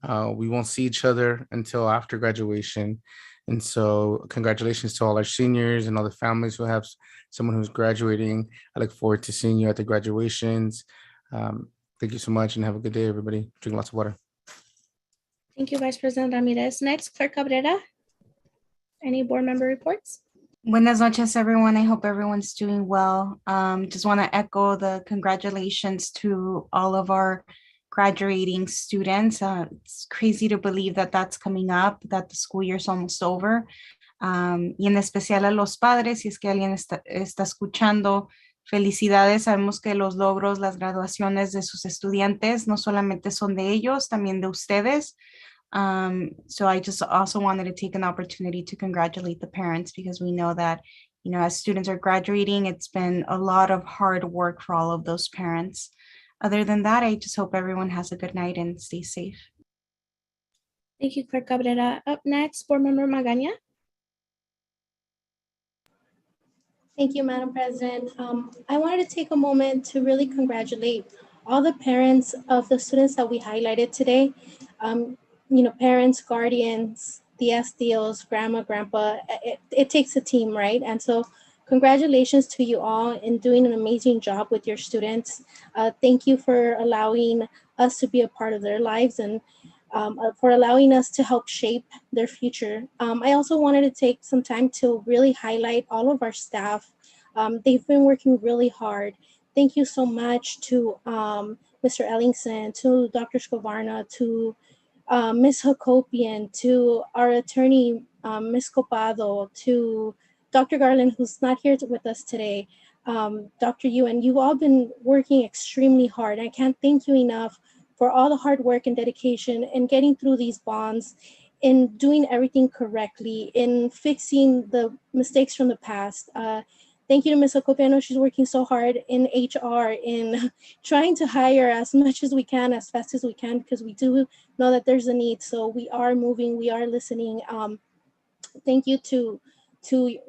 We won't see each other until after graduation. And so congratulations to all our seniors and all the families who have someone who's graduating. I look forward to seeing you at the graduations. Thank you so much and have a good day, everybody. Drink lots of water. Thank you, Vice President Ramirez. Next, Clerk Cabrera. Any board member reports? Buenas noches, everyone. I hope everyone's doing well. Just want to echo the congratulations to all of our graduating students. It's crazy to believe that that's coming up, that the school year is almost over. Y en especial a los padres, si es que alguien está escuchando, felicidades. Sabemos que los logros, las graduaciones de sus estudiantes no solamente son de ellos, también de ustedes. So I just also wanted to take an opportunity to congratulate the parents because we know that as students are graduating, it's been a lot of hard work for all of those parents. Other than that, I just hope everyone has a good night and stay safe. Thank you, Clerk Cabrera. Up next, Board Member Magaña. Thank you, Madam President. I wanted to take a moment to really congratulate all the parents of the students that we highlighted today. Parents, guardians, the SDOs, grandma, grandpa, it takes a team, right? And so congratulations to you all in doing an amazing job with your students. Thank you for allowing us to be a part of their lives and for allowing us to help shape their future. I also wanted to take some time to really highlight all of our staff. They've been working really hard. Thank you so much to Mr. Ellingson, to Dr. Scovarna, to Ms. Hakopian, to our attorney, Ms. Copado, to Dr. Garland, who's not here with us today, Dr. Ewan. You've all been working extremely hard. I can't thank you enough for all the hard work and dedication in getting through these bonds, in doing everything correctly, in fixing the mistakes from the past. Thank you to Ms. Acopiano. She's working so hard in HR, in trying to hire as much as we can, as fast as we can, because we do know that there's a need. So we are moving, we are listening. Thank you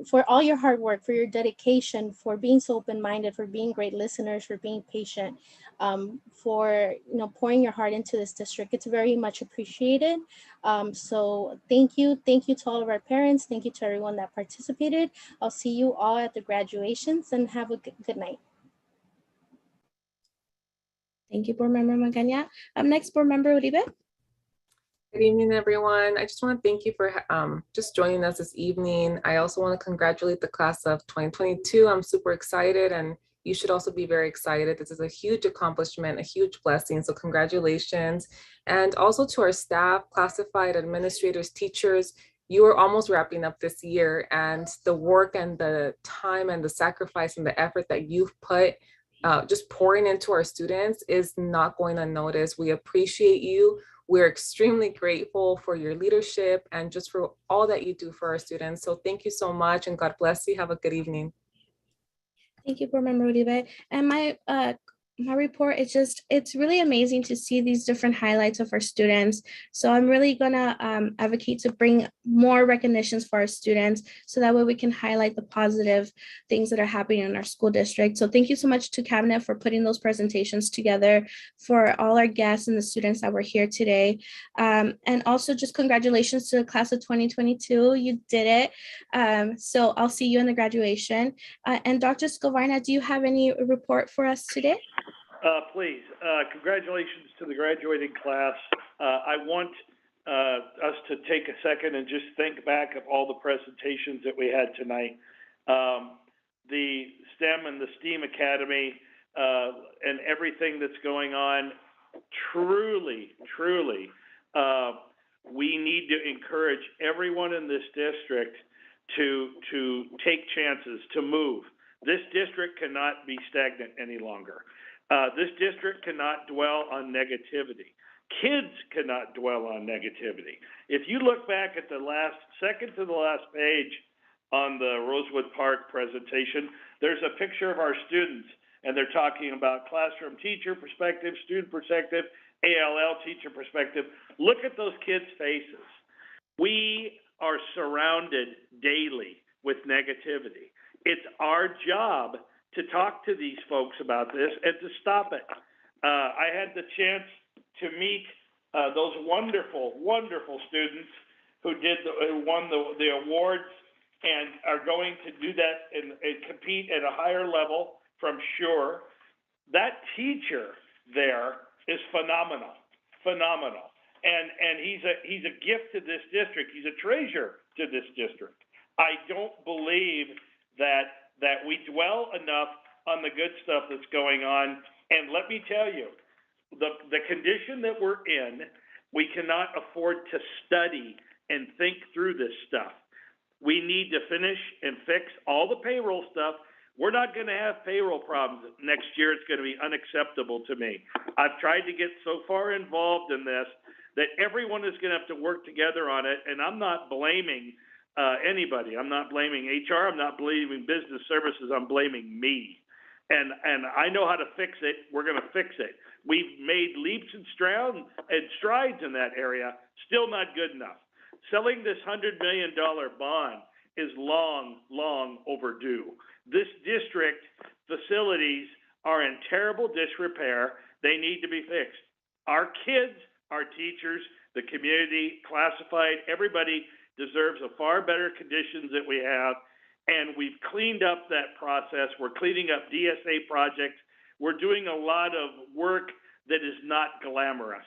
for all your hard work, for your dedication, for being so open-minded, for being great listeners, for being patient, for pouring your heart into this district. It's very much appreciated. So thank you to all of our parents. Thank you to everyone that participated. I'll see you all at the graduations and have a good night. Thank you, Board Member Magaña. Up next, Board Member Uribe. Good evening, everyone. I just want to thank you for just joining us this evening. I also want to congratulate the class of 2022. I'm super excited, and you should also be very excited. This is a huge accomplishment, a huge blessing, so congratulations. And also to our staff, classified administrators, teachers, you are almost wrapping up this year, and the work and the time and the sacrifice and the effort that you've put just pouring into our students is not going unnoticed. We appreciate you. We're extremely grateful for your leadership and just for all that you do for our students. So thank you so much, and God bless you. Have a good evening. Thank you, Board Member Uribe. And my report is it's really amazing to see these different highlights of our students. So I'm really gonna advocate to bring more recognitions for our students so that way we can highlight the positive things that are happening in our school district. So thank you so much to Cabinet for putting those presentations together, for all our guests and the students that were here today. And also just congratulations to the class of 2022. You did it. So I'll see you in the graduation. And Dr. Scovarna, do you have any report for us today? Please, congratulations to the graduating class. I want us to take a second and just think back of all the presentations that we had tonight. The STEM and the STEAM Academy and everything that's going on, truly, we need to encourage everyone in this district to take chances, to move. This district cannot be stagnant any longer. This district cannot dwell on negativity. Kids cannot dwell on negativity. If you look back at the second to the last page on the Rosewood Park presentation, there's a picture of our students, and they're talking about classroom teacher perspective, student perspective, ALL teacher perspective. Look at those kids' faces. We are surrounded daily with negativity. It's our job to talk to these folks about this and to stop it. I had the chance to meet those wonderful students who won the awards and are going to do that and compete at a higher level from SURE. That teacher there is phenomenal. And he's a gift to this district. He's a treasure to this district. I don't believe that we dwell enough on the good stuff that's going on. And let me tell you, the condition that we're in, we cannot afford to study and think through this stuff. We need to finish and fix all the payroll stuff. We're not going to have payroll problems next year. It's going to be unacceptable to me. I've tried to get so far involved in this that everyone is going to have to work together on it. And I'm not blaming anybody. I'm not blaming HR. I'm not blaming business services. I'm blaming me. And I know how to fix it. We're going to fix it. We've made leaps and strides in that area. Still not good enough. Selling this $100 million bond is long, long overdue. This district facilities are in terrible disrepair. They need to be fixed. Our kids, our teachers, the community, classified, everybody deserves a far better conditions that we have. And we've cleaned up that process. We're cleaning up DSA projects. We're doing a lot of work that is not glamorous.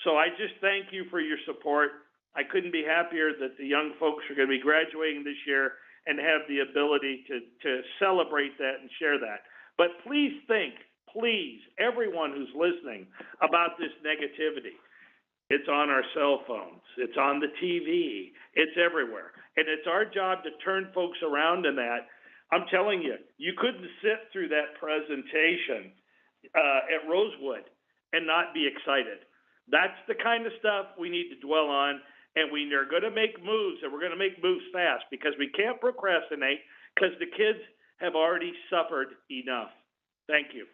So I just thank you for your support. I couldn't be happier that the young folks are going to be graduating this year and have the ability to celebrate that and share that. But please think, please, everyone who's listening, about this negativity. It's on our cell phones. It's on the TV. It's everywhere. And it's our job to turn folks around in that. I'm telling you, you couldn't sit through that presentation at Rosewood and not be excited. That's the kind of stuff we need to dwell on. And we are going to make moves, and we're going to make moves fast because we can't procrastinate because the kids have already suffered enough. Thank you.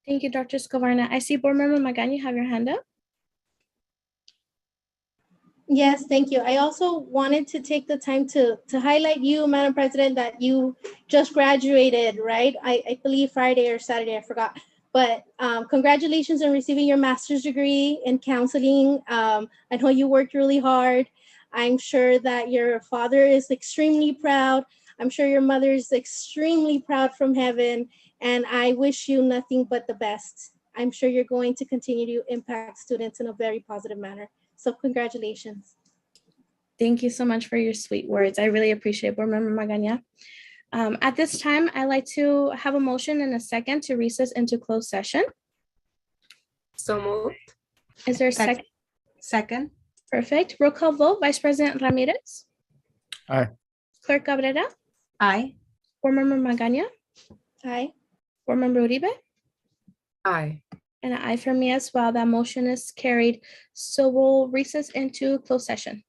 Thank you, Dr. Scavarna. I see Board Member Magana, you have your hand up. Yes, thank you. I also wanted to take the time to highlight you, Madam President, that you just graduated, right? I believe Friday or Saturday, I forgot. But congratulations on receiving your master's degree in counseling. I know you worked really hard. I'm sure that your father is extremely proud. I'm sure your mother is extremely proud from heaven. And I wish you nothing but the best. I'm sure you're going to continue to impact students in a very positive manner. So congratulations. Thank you so much for your sweet words. I really appreciate it, Board Member Magana. At this time, I'd like to have a motion and a second to recess into closed session. So moved. Is there a second? Second. Perfect. Roll call vote. Vice President Ramirez. Aye. Clerk Cabrera. Aye. Board Member Magana. Aye. Board Member Uribe. Aye. And an aye for me as well. That motion is carried. So we'll recess into closed session.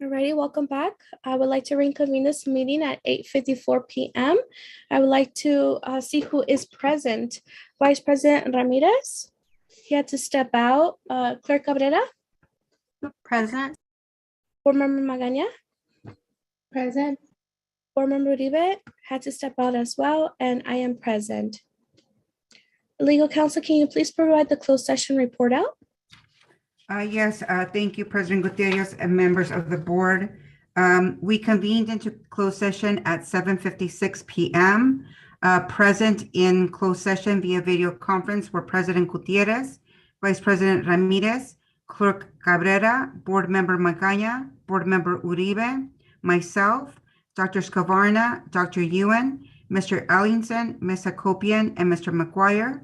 Alrighty, welcome back. I would like to reconvene this meeting at 8:54 p.m. I would like to see who is present. Vice President Ramirez, he had to step out. Clerk Cabrera, Present. Board Member Magaña, Present. Board Member Uribe had to step out as well, and I am present. Legal counsel, can you please provide the closed session report out? Yes, thank you, President Gutierrez and members of the board. We convened into closed session at 7:56 p.m. Present in closed session via video conference were President Gutierrez, Vice President Ramirez, Clerk Cabrera, Board Member Magaña, Board Member Uribe, myself, Dr. Scavarna, Dr. Ewan, Mr. Ellingson, Ms. Hakopian, and Mr. McGuire.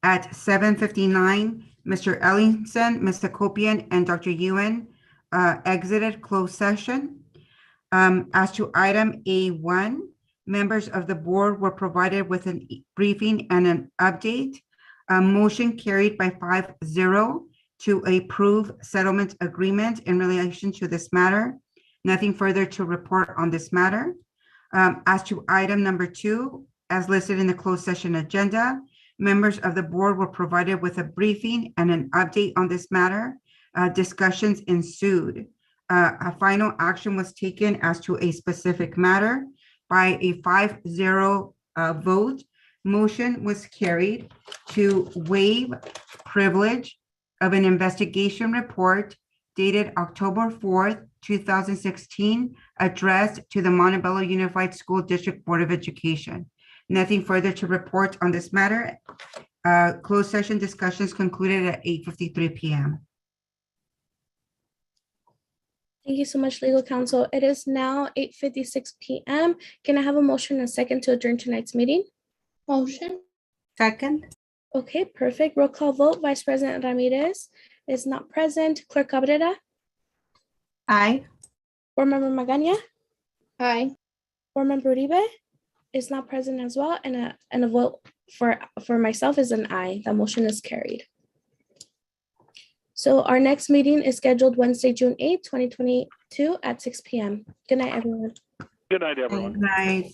At 7:59, Mr. Ellingson, Ms. Hakopian, and Dr. Ewan exited closed session. As to item A1, members of the board were provided with a briefing and an update. A motion carried by 5-0 to approve settlement agreement in relation to this matter. Nothing further to report on this matter. As to item number 2, as listed in the closed session agenda, members of the board were provided with a briefing and an update on this matter. Discussions ensued. A final action was taken as to a specific matter by a 5-0 vote. Motion was carried to waive privilege of an investigation report dated October 4th, 2016, addressed to the Montebello Unified School District Board of Education. Nothing further to report on this matter. Closed session discussions concluded at 8:53 p.m. Thank you so much, legal counsel. It is now 8:56 p.m. Can I have a motion and a second to adjourn tonight's meeting? Motion. Second. Okay, perfect. Roll call vote. Vice President Ramirez is not present. Clerk Cabrera. Aye. Board Member Magaña. Aye. Board Member Uribe is not present as well, and a vote for myself is an aye. The motion is carried. So our next meeting is scheduled Wednesday, June 8th, 2022 at 6 p.m. Good night, everyone. Good night, everyone. Good night.